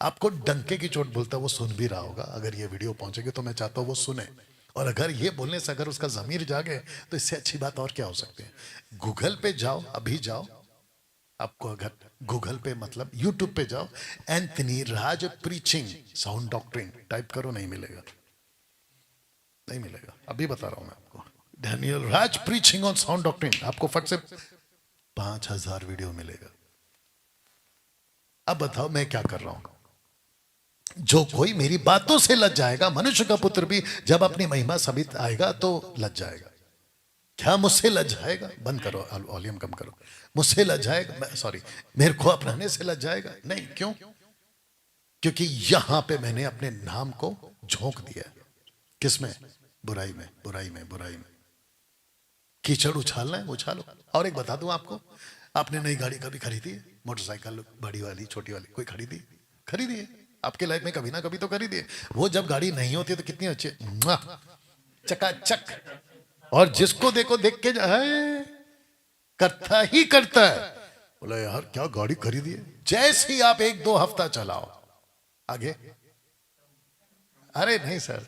आपको डंके की चोट बोलता है, वो सुन भी रहा होगा। अगर ये वीडियो पहुंचेगी तो मैं चाहता हूं वो सुने, और अगर ये बोलने से अगर उसका जमीर जागे तो इससे अच्छी बात और क्या हो सकती है। गूगल पे जाओ, अभी जाओ, आपको अगर गूगल पे मतलब यूट्यूब पे जाओ, एंथनी राज प्रीचिंग साउंड डॉक्ट्रिन टाइप करो, नहीं मिलेगा, नहीं मिलेगा, अभी बता रहा हूं मैं आपको। Daniel Raj preaching on sound doctrine, आपको फट से 5000 वीडियो मिलेगा। अब बताओ मैं क्या कर रहा हूं। जो कोई मेरी बातों से लज जाएगा, मनुष्य का पुत्र भी जब अपनी महिमा सबित आएगा तो लज जाएगा। क्या मुझसे लज जाएगा? बंद करो, वॉल्यूम कम करो। मुझसे लज जाएगा, सॉरी, मेरे को अपनाने से लज जाएगा? नहीं। क्यों? क्योंकि यहां पे मैंने अपने नाम को झोंक दिया। किसमें? बुराई में, बुराई में, बुराई में। कीचड़ उछालना है, उछालो। और एक बता दूं आपको, आपने नई गाड़ी कभी खरीदी है? मोटरसाइकिल बड़ी वाली छोटी वाली कोई खरीदी? खरीदी है आपके लाइफ में कभी ना कभी तो खरीदी है। वो जब गाड़ी नहीं होती तो कितनी अच्छी, चकाचक, और जिसको देखो देख के जाए करता ही करता है। बोला यार क्या गाड़ी खरीदी है। जैसे ही आप 1-2 हफ्ता चलाओ, आगे अरे नहीं सर,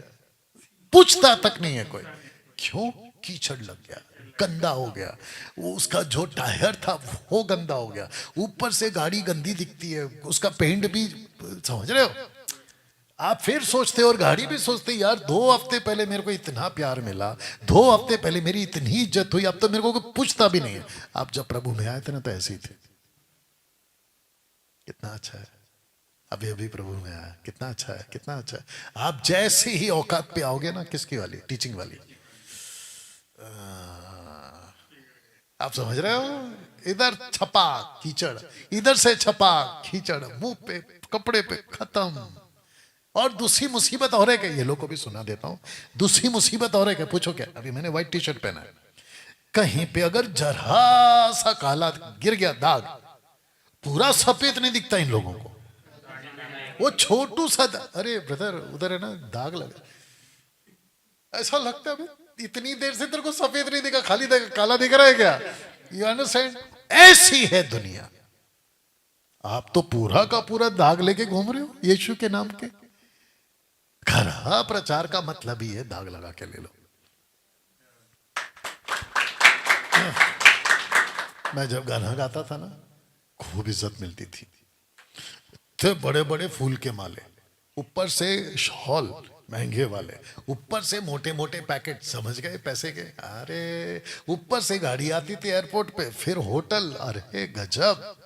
पूछता तक नहीं है कोई। क्यों? कीचड़ लग गया, गंदा हो गया, वो उसका जो टायर था वो गंदा हो गया, ऊपर से गाड़ी गंदी दिखती है, उसका पेंट भी, समझ रहे हो। आप फिर सोचते हो और गाड़ी भी सोचते, यार 2 हफ्ते पहले मेरे को इतना प्यार मिला, 2 हफ्ते पहले मेरी इतनी इज्जत हुई, अब तो मेरे को कोई पूछता भी नहीं है। आप जब प्रभु में आए थे ना तो ऐसे ही थे। कितना अच्छा है, अभी अभी प्रभु में आया, कितना अच्छा है, कितना अच्छा है। आप जैसे ही औकात पे आओगे ना, किसकी वाली, टीचिंग वाली, आप समझ रहे हो, इधर छपा कीचड़, इधर से छपा कीचड़, मुंह पे कपड़े पे खत्म। और दूसरी मुसीबत और है कि, ये लोग को भी सुना देता हूं, दूसरी मुसीबत और है कि, पूछो क्या, अभी मैंने व्हाइट टी शर्ट पहना है, कहीं पे अगर जरा सा काला गिर गया दाग, पूरा सफेद नहीं दिखता इन लोगों को, वो छोटू सा अरे ब्रदर उधर है ना दाग लगा, ऐसा लगता है इतनी देर से तेरे को सफेद नहीं दिखा, खाली काला दिख रहा है क्या? You understand? ऐसी है दुनिया। आप तो पूरा का पूरा दाग लेके घूम रहे हो यीशु के नाम के। खरा प्रचार का मतलब ही है दाग लगा के ले लो। मैं जब गाना गाता था ना, खूब इज्जत मिलती थी। थे बड़े बड़े फूल के माले, ऊपर से शॉल महंगे वाले, ऊपर से मोटे मोटे पैकेट, समझ गए पैसे के। अरे ऊपर से गाड़ी आती थी एयरपोर्ट पे, फिर होटल, अरे गजब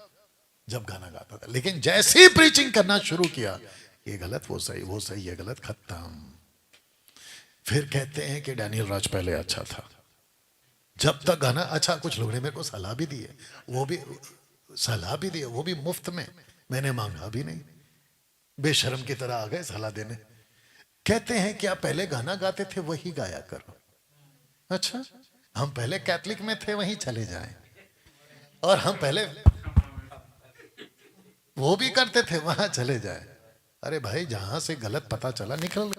जब गाना गाता था। लेकिन जैसे ही प्रीचिंग करना शुरू किया, ये गलत वो सही, वो सही ये गलत, खत्म। फिर कहते हैं कि डैनियल राज पहले अच्छा था। जब तक गाना अच्छा, कुछ लोगों ने मेरे को सलाह भी दी है, वो भी सलाह भी दी है, वो भी मुफ्त में, मैंने मांगा भी नहीं, बेशर्म की तरह आ गए सलाह देने। कहते हैं कि आप पहले गाना गाते थे वही गाया करो। अच्छा, हम पहले कैथलिक में थे वहीं चले जाएं, और हम पहले वो भी करते थे वहां चले जाएं। अरे भाई जहां से गलत पता चला निकल,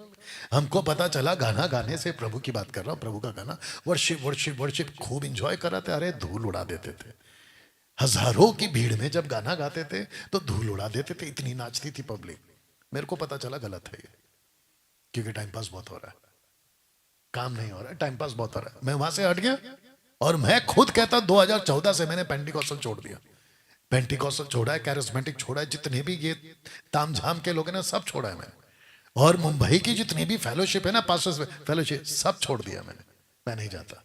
हमको पता चला गाना गाने से, प्रभु की बात कर रहा हूं, प्रभु का गाना, वर्शिप वर्शिप वर्शिप, खूब इंजॉय कर रहे थे। अरे धूल उड़ा देते थे, हजारों की भीड़ में जब गाना गाते थे तो धूल उड़ा देते थे, इतनी नाचती थी पब्लिक। मेरे को पता चला गलत है ये, क्योंकि टाइम पास बहुत हो रहा है, काम नहीं हो रहा है, टाइम पास बहुत हो रहा है। मैं वहां से हट गया, और मैं खुद कहता 2014 से मैंने पेंटिकॉस्टल छोड़ दिया। पेंटिकॉस्टल छोड़ा है, कैरिस्मेटिक छोड़ा है, जितने भी ये तामझाम के लोग हैं ना, सब छोड़ा है मैंने। और मुंबई की जितनी भी फेलोशिप है ना, पास्टर्स फेलोशिप, सब छोड़ दिया मैंने। मैं नहीं जाता,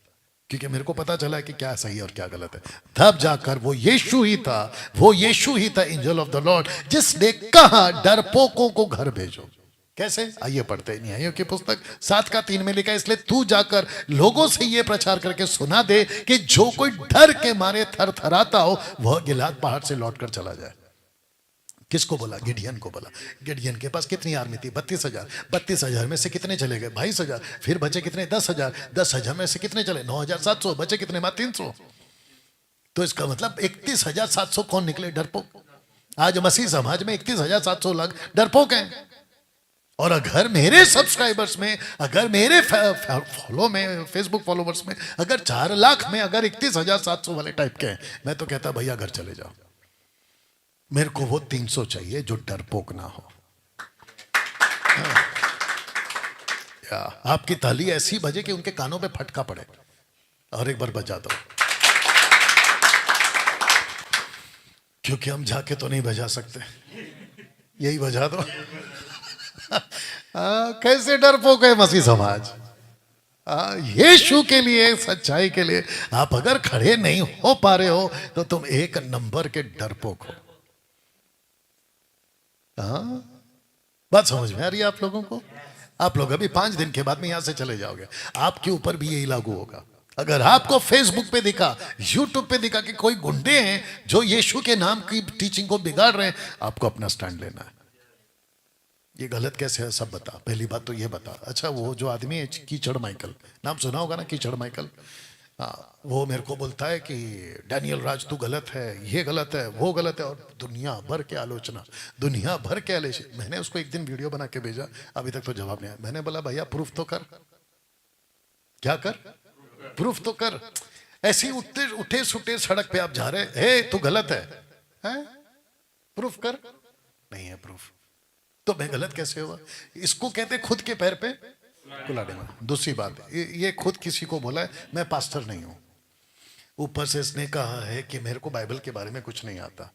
क्योंकि मेरे को पता चला है कि क्या सही और क्या गलत है। तब जाकर वो यीशु ही था, वो यीशु ही था, एंजल ऑफ द लॉर्ड, जिसने कहा डरपोकों को घर भेजो। कैसे? आइए पढ़ते हैं न्यायों की पुस्तक 7:3 में लिखा है, इसलिए तू जाकर लोगों से ये प्रचार करके सुना दे कि जो कोई डर के मारे थरथराता हो वह गिलाद पहाड़ से लौटकर चला जाए। किसको बोला? गिडियन को बोला। गिडियन के पास कितनी आर्मी थी? 32,000। 32,000 में से कितने चले गए? 22,000। फिर बचे कितने? 10,000। 10,000 में से कितने चले? 9,700। बचे कितने? 300। तो इसका मतलब 31,700 कौन निकले? डरपोक। आज मसीह समाज में 31,700 लोग डरपोक हैं। और अगर मेरे सब्सक्राइबर्स में, अगर मेरे फॉलो में, फेसबुक फॉलोवर्स में अगर 4 लाख में अगर 31,700 वाले टाइप के हैं, मैं तो कहता भैया घर चले जाओ। मेरे को वो 300 चाहिए जो डरपोक ना हो। या आपकी ताली ऐसी बजे कि उनके कानों पे फटका पड़े। और एक बार बजा दो, क्योंकि हम जाके तो नहीं बजा सकते, यही बजा दो। कैसे डरपोक है मसीह समाज। यीशु के लिए, सच्चाई के लिए आप अगर खड़े नहीं हो पा रहे हो तो तुम एक नंबर के डरपोक हो। बात समझ में आ रही है आप लोगों को? आप लोग अभी 5 दिन के बाद में यहां से चले जाओगे, आपके ऊपर भी यही लागू होगा। अगर आपको फेसबुक पे दिखा, यूट्यूब पे दिखा कि कोई गुंडे हैं जो यीशु के नाम की टीचिंग को बिगाड़ रहे हैं, आपको अपना स्टैंड लेना है। ये गलत कैसे है सब बता। पहली बात तो ये बता। अच्छा, वो जो आदमी है कीचड़ माइकल, नाम सुना होगा ना, कीचड़ माइकल। वो मेरे को बोलता है कि डैनियल राज तू गलत है, ये गलत है, वो गलत है, और दुनिया भर के आलोचना, दुनिया भर के आलोचना। मैंने उसको एक दिन वीडियो बना के भेजा, अभी तक तो जवाब नहीं आया। मैंने बोला भैया प्रूफ तो कर। क्या कर? प्रूफ तो कर। ऐसे उठे उठे सुटे सड़क पे आप जा रहे हैं, तू गलत है? प्रूफ कर। नहीं है प्रूफ, तो मैं गलत कैसे हुआ? इसको कहते खुद के पैर पे कुल्हाड़ी मार। दूसरी बात, ये खुद किसी को बोला है मैं पास्टर नहीं हूं। ऊपर से इसने कहा है कि मेरे को बाइबल के बारे में कुछ नहीं आता,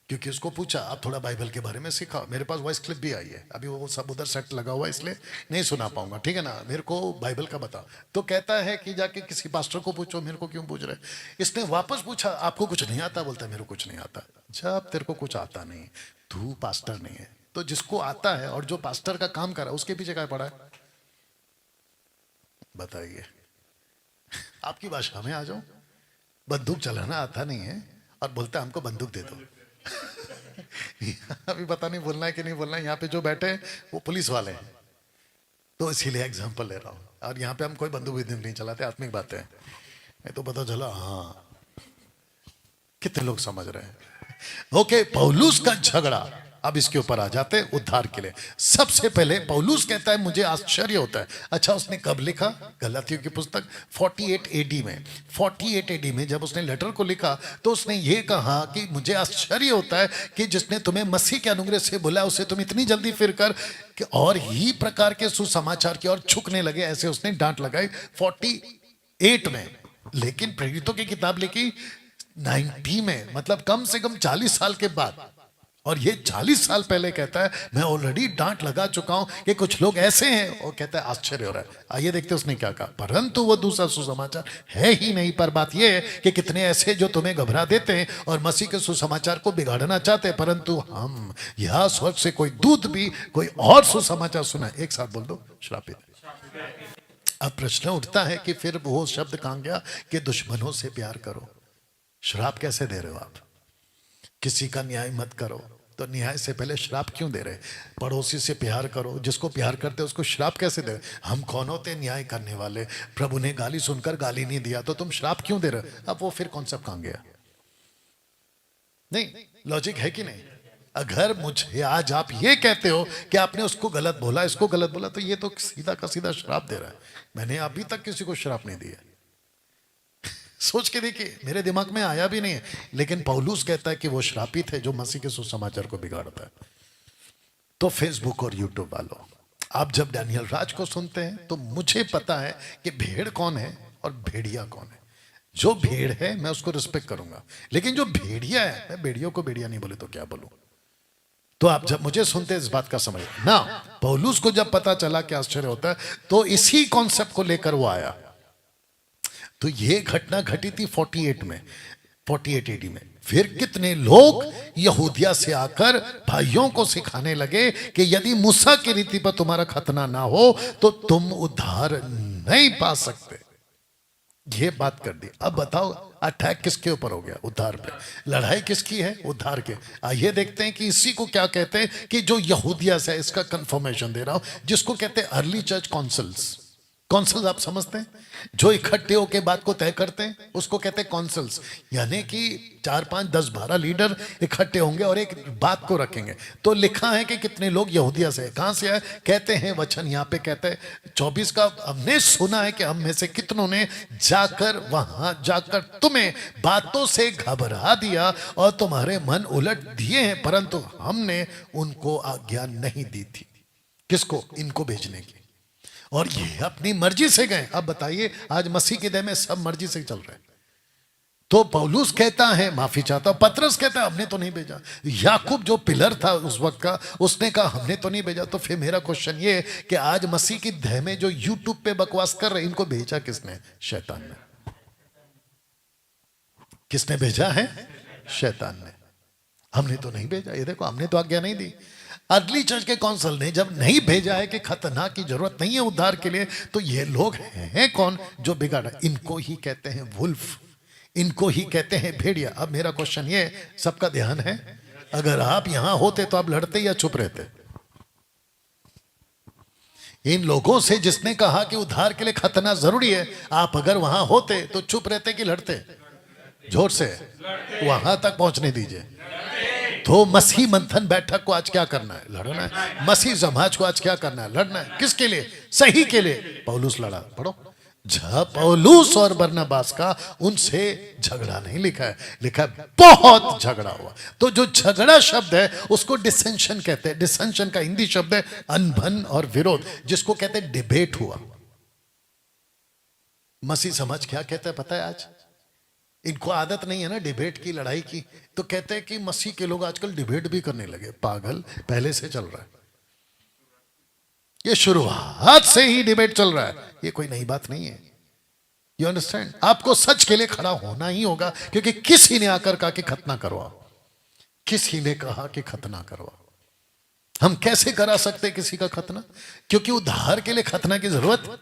क्योंकि उसको पूछा आप थोड़ा बाइबल के बारे में सिखाओ। मेरे पास वॉइस क्लिप भी आई है, अभी वो सब उधर सेट लगा हुआ है इसलिए नहीं सुना पाऊंगा, ठीक है ना। मेरे को बाइबल का बताओ। तो कहता है कि जाके किसी पास्टर को पूछो, मेरे को क्यों पूछ रहे? इसने वापस पूछा आपको कुछ नहीं आता? बोलता है मेरे को कुछ नहीं आता। जब तेरे को कुछ आता नहीं, तू पास्टर नहीं है। तो जिसको आता है और जो पास्टर का काम कर रहा है उसके पीछे क्या पड़ा है? बताइए। आपकी भाषा में आ जाओ, बंदूक चलाना आता नहीं है और बोलता है हमको बंदूक दे दो। अभी पता नहीं बोलना है कि नहीं बोलना है। यहाँ पे जो बैठे हैं वो पुलिस वाले हैं, तो इसीलिए एग्जांपल ले रहा हूँ। और यहाँ पे हम कोई बंदूक नहीं चलाते, आत्मिक बातें हैं। मैं तो पता चला हाँ, कितने लोग समझ रहे हैं। ओके, पौलुस का झगड़ा। अब इसके ऊपर आ जाते हैं उद्धार के लिए। सबसे पहले पौलुस कहता है मुझे आश्चर्य होता है। अच्छा, उसने कब लिखा? गलातियों की पुस्तक 48 एडी में। 48 एडी में जब उसने लेटर को लिखा तो उसने ये कहा कि मुझे आश्चर्य होता है कि जिसने तुम्हें मसीह के अनुग्रह से बुलाया उसे तुम इतनी जल्दी फिर कर कि और ही प्रकार के सुसमाचार की ओर झुकने लगे। ऐसे उसने डांट लगाई 48 में। लेकिन प्रेरितों की किताब लिखी 90 में, मतलब कम से कम 40 साल के बाद। और ये 40 साल पहले कहता है मैं ऑलरेडी डांट लगा चुका हूं कि कुछ लोग ऐसे हैं। और कहता है आश्चर्य हो रहा है। आइए देखते उसने क्या कहा। परंतु वो दूसरा सुसमाचार है ही नहीं, पर बात यह है कि कितने ऐसे जो तुम्हें घबरा देते हैं और मसीह के सुसमाचार को बिगाड़ना चाहते हैं। परंतु हम यह स्वर्ग से कोई दूत भी कोई और सुसमाचार सुना। एक साथ बोल दो, श्रापित। अब प्रश्न उठता है कि फिर वो शब्द कहां गया कि दुश्मनों से प्यार करो। श्राप कैसे दे रहे हो आप? किसी का न्याय मत करो, तो न्याय से पहले श्राप क्यों दे रहे? पड़ोसी से प्यार करो, जिसको प्यार करते उसको श्राप कैसे दे रहे? हम कौन होते न्याय करने वाले? प्रभु ने गाली सुनकर गाली नहीं दिया तो तुम श्राप क्यों दे रहे? अब वो फिर कॉन्सेप्ट कहां गया? नहीं, लॉजिक है कि नहीं? अगर मुझे आज आप ये कहते हो कि आपने उसको गलत बोला, इसको गलत बोला, तो ये तो सीधा का सीधा श्राप दे रहा है। मैंने अभी तक किसी को श्राप नहीं दिया। सोच के देखिए, मेरे दिमाग में आया भी नहीं है। लेकिन पौलुस कहता है कि वो श्रापित है जो मसीह के सुसमाचार को बिगाड़ता है। तो फेसबुक और यूट्यूब वालों, आप जब डैनियल राज को सुनते हैं तो मुझे पता है कि भेड़ कौन है और भेड़िया कौन है। जो भेड़ है मैं उसको रिस्पेक्ट करूंगा, लेकिन जो भेड़िया है, मैं भेड़ियों को भेड़िया नहीं बोले तो क्या बोलूं। तो आप जब मुझे सुनते इस बात का समझ ना, पौलुस को जब पता चला कि आश्चर्य होता है, तो इसी कॉन्सेप्ट को लेकर वो आया। तो ये घटना घटी थी 48 एडी में। फिर कितने लोग यहूदिया से आकर भाइयों को सिखाने लगे कि यदि मूसा की रीति पर तुम्हारा खतना ना हो तो तुम उद्धार नहीं पा सकते। ये बात कर दी। अब बताओ अटैक किसके ऊपर हो गया? उद्धार पे। लड़ाई किसकी है? उद्धार के। आइए देखते हैं कि इसी को क्या कहते हैं कि जो यहूदिया से, इसका कंफर्मेशन दे रहा हूं, जिसको कहते हैं अर्ली चर्च काउंसिल्स। कौंसल्स आप समझते हैं? जो इकट्ठे होकर बात को तय करते हैं उसको कहते हैं कौंसल्स। यानी कि 4, 5, 10, 12 लीडर इकट्ठे होंगे और एक बात को रखेंगे। तो लिखा है कि कितने लोग यहूदिया से। कहां से आए? कहते हैं वचन यहां पे कहते हैं 24 का, हमने सुना है कि हम में से कितनों ने जाकर वहां जाकर तुम्हें बातों से घबरा दिया और तुम्हारे मन उलट दिए हैं, परंतु हमने उनको आज्ञा नहीं दी थी। किसको? इनको भेजने की। और ये अपनी मर्जी से गए। अब बताइए, आज मसीह के देह में सब मर्जी से चल रहे हैं। तो पौलुस कहता है, माफी चाहता, पतरस कहता है हमने तो नहीं भेजा। याकूब जो पिलर था उस वक्त का, उसने कहा हमने तो नहीं भेजा। तो फिर मेरा क्वेश्चन ये कि आज मसीह की देह में जो यूट्यूब पे बकवास कर रहे हैं, इनको भेजा किसने? शैतान ने। किसने भेजा है? शैतान ने। हमने तो नहीं भेजा। ये देखो, हमने तो आज्ञा नहीं दी। अर्ली चर्च के काउंसिल ने जब नहीं भेजा है कि खतना की जरूरत नहीं है उद्धार के लिए, तो ये लोग हैं कौन जो बिगाड़ा? इनको ही कहते हैं वुल्फ, इनको ही कहते हैं भेड़िया। अब मेरा क्वेश्चन ये, सबका ध्यान है, अगर आप यहां होते तो आप लड़ते या चुप रहते? इन लोगों से जिसने कहा कि उद्धार के लिए खतना जरूरी है, आप अगर वहां होते तो चुप रहते कि लड़ते? जोर से, वहां तक पहुंचने दीजिए। तो मसीह मंथन बैठक को आज क्या करना है? लड़ना है। मसीह समाज को आज क्या करना है? लड़ना है। किसके लिए? सही के लिए। पौलुस लड़ा। पढ़ो, जहां पौलुस और बरनबास का उनसे झगड़ा नहीं लिखा है, लिखा है बहुत झगड़ा हुआ। तो जो झगड़ा शब्द है उसको डिसेंशन कहते हैं। डिसेंशन का हिंदी शब्द है अनबन और विरोध, जिसको कहते हैं डिबेट हुआ। मसीह समाज क्या कहता है पता है? आज इनको आदत नहीं है ना डिबेट की, लड़ाई की, तो कहते हैं कि मसीह के लोग आजकल डिबेट भी करने लगे। पागल, पहले से चल रहा है ये, शुरुआत से ही डिबेट चल रहा है। ये कोई नई बात नहीं है। You understand? आपको सच के लिए खड़ा होना ही होगा, क्योंकि किसी ने आकर कहा कि खतना करवाओ, किसी ने कहा कि खतना करवाओ। हम कैसे करा सकते किसी का खतना? क्योंकि उद्धार के लिए खतना की जरूरत,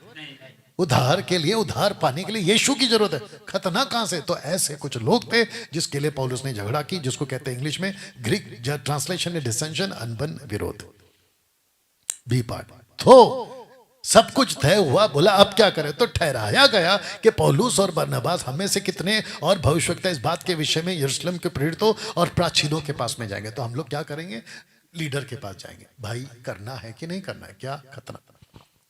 उद्धार के लिए, उद्धार पाने के लिए यीशु की जरूरत है। खतना कहां से? तो ऐसे कुछ लोग थे जिसके लिए पौलुस ने झगड़ा की, जिसको कहते हैं इंग्लिश में, ग्रीक ट्रांसलेशन में डिसेंशन, अनबन, विरोध, बी पार्ट। तो सब कुछ तय हुआ, बोला अब क्या करें? तो ठहराया गया कि पौलुस और बरनबास हमें से कितने और भविष्यवक्ता इस बात के विषय में यरूशलेम के प्रेरितों और प्राचीनों के पास में जाएंगे। तो हम लोग क्या करेंगे? लीडर के पास जाएंगे। भाई करना है कि नहीं करना है? क्या खतना?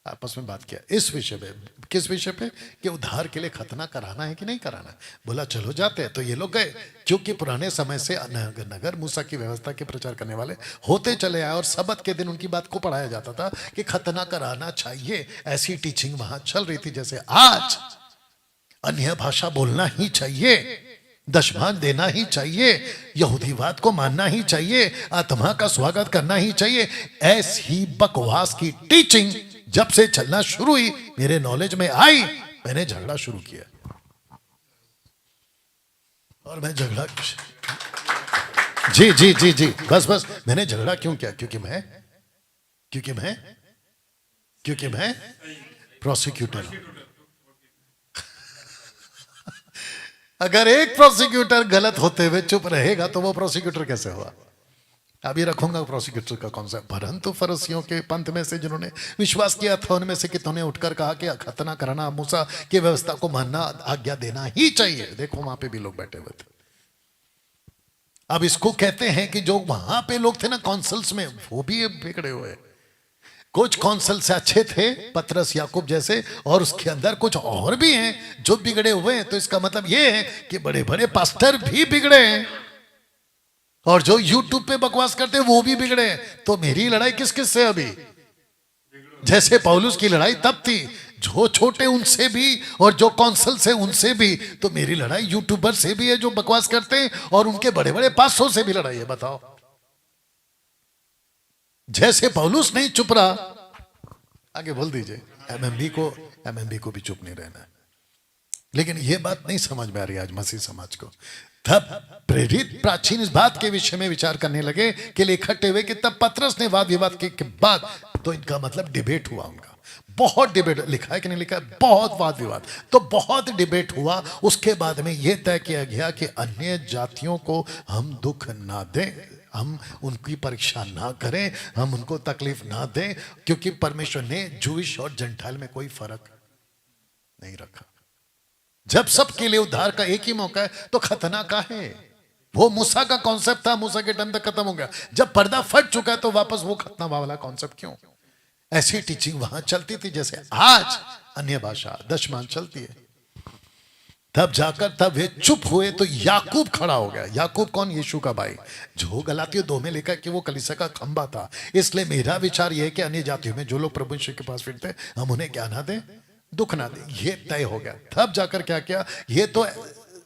आपस में बात किया इस विषय पे। किस विषय पे? कि उद्धार के लिए खतना कराना है कि नहीं कराना है। बोला चलो जाते हैं। तो ये लोग गए, क्योंकि पुराने समय से नगर मूसा की व्यवस्था के प्रचार करने वाले होते चले आए और सबत के दिन उनकी बात को पढ़ाया जाता था कि खतना कराना चाहिए। ऐसी टीचिंग वहां चल रही थी। जैसे आज अन्य भाषा बोलना ही चाहिए, दशमान देना ही चाहिए, यहूदीवाद को मानना ही चाहिए, आत्मा का स्वागत करना ही चाहिए। ऐसी बकवास की टीचिंग जब से चलना शुरू हुई, मेरे नॉलेज में आई, मैंने झगड़ा शुरू किया। और मैं झगड़ा, जी जी जी जी, बस मैंने झगड़ा क्यों किया? क्योंकि मैं प्रोसिक्यूटर हूं। अगर एक प्रोसिक्यूटर गलत होते हुए चुप रहेगा तो वो प्रोसिक्यूटर कैसे हुआ? अभी रखूंगा प्रोसिक्यूटर का कॉन्सेप्ट। परंतु फरीसियों के पंथ में से जिन्होंने विश्वास किया था, उनमें से कितनों ने उठकर कहा कि खतना कराना, मूसा की व्यवस्था को मानना, आज्ञा देना ही चाहिए। देखो वहां पे भी लोग बैठे हुए थे। अब इसको कहते हैं कि जो वहां पे लोग थे ना कौंसल्स में, वो भी बिगड़े हुए। कुछ कौंसल से अच्छे थे, पतरस याकूब जैसे, और उसके अंदर कुछ और भी हैं जो बिगड़े हुए हैं। तो इसका मतलब ये है कि बड़े बड़े पास्टर भी बिगड़े हैं, और जो यूट्यूब पे बकवास करते हैं वो भी बिगड़े हैं। तो मेरी लड़ाई किस किस से? अभी जैसे पौलुस की लड़ाई तब थी, जो छोटे उनसे भी और जो कौंसल से उनसे भी, तो मेरी लड़ाई यूट्यूबर से भी है जो बकवास करते हैं, और उनके बड़े बड़े पास्टरों से भी लड़ाई है। बताओ, जैसे पौलुस नहीं चुप रहा, आगे बोल दीजिए, एमएमबी को भी चुप नहीं रहना है। लेकिन यह बात नहीं समझ में आ रही आज मसीह समाज को। तब प्रेरित प्राचीन इस बात के विषय में विचार करने लगे कि इकट्ठे हुए कि तब पतरस ने वाद विवाद के बाद, तो इनका मतलब डिबेट हुआ, उनका बहुत डिबेट, लिखा है कि नहीं लिखा है, बहुत वाद विवाद, तो बहुत डिबेट हुआ। उसके बाद में यह तय किया गया कि अन्य जातियों को हम दुख ना दें, हम उनकी परीक्षा ना करें, हम उनको तकलीफ ना दें, क्योंकि परमेश्वर ने जूइश और जंटाइल में कोई फर्क नहीं रखा। जब सबके लिए उद्धार का एक ही मौका है तो खतना का है। वो मूसा का कॉन्सेप्ट था, मूसा के टाइम तक खत्म हो गया। जब पर्दा फट चुका है तो वापस वो खतना वाला कॉन्सेप्ट क्यों? ऐसी टीचिंग वहां चलती थी जैसे आज अन्य भाषा दशमान चलती है। तब जाकर तब वे चुप हुए तो याकूब खड़ा हो गया। याकूब कौन? यीशु का भाई, जो गलातियों 2 में लिखा कि वो कलीसिया का खंबा था। इसलिए मेरा विचार यह है कि अन्य जातियों में जो लोग प्रभु यीशु के पास फिरते, हम उन्हें क्या ना दें, दुख ना दे। ये तय हो गया। तब जाकर क्या किया, ये तो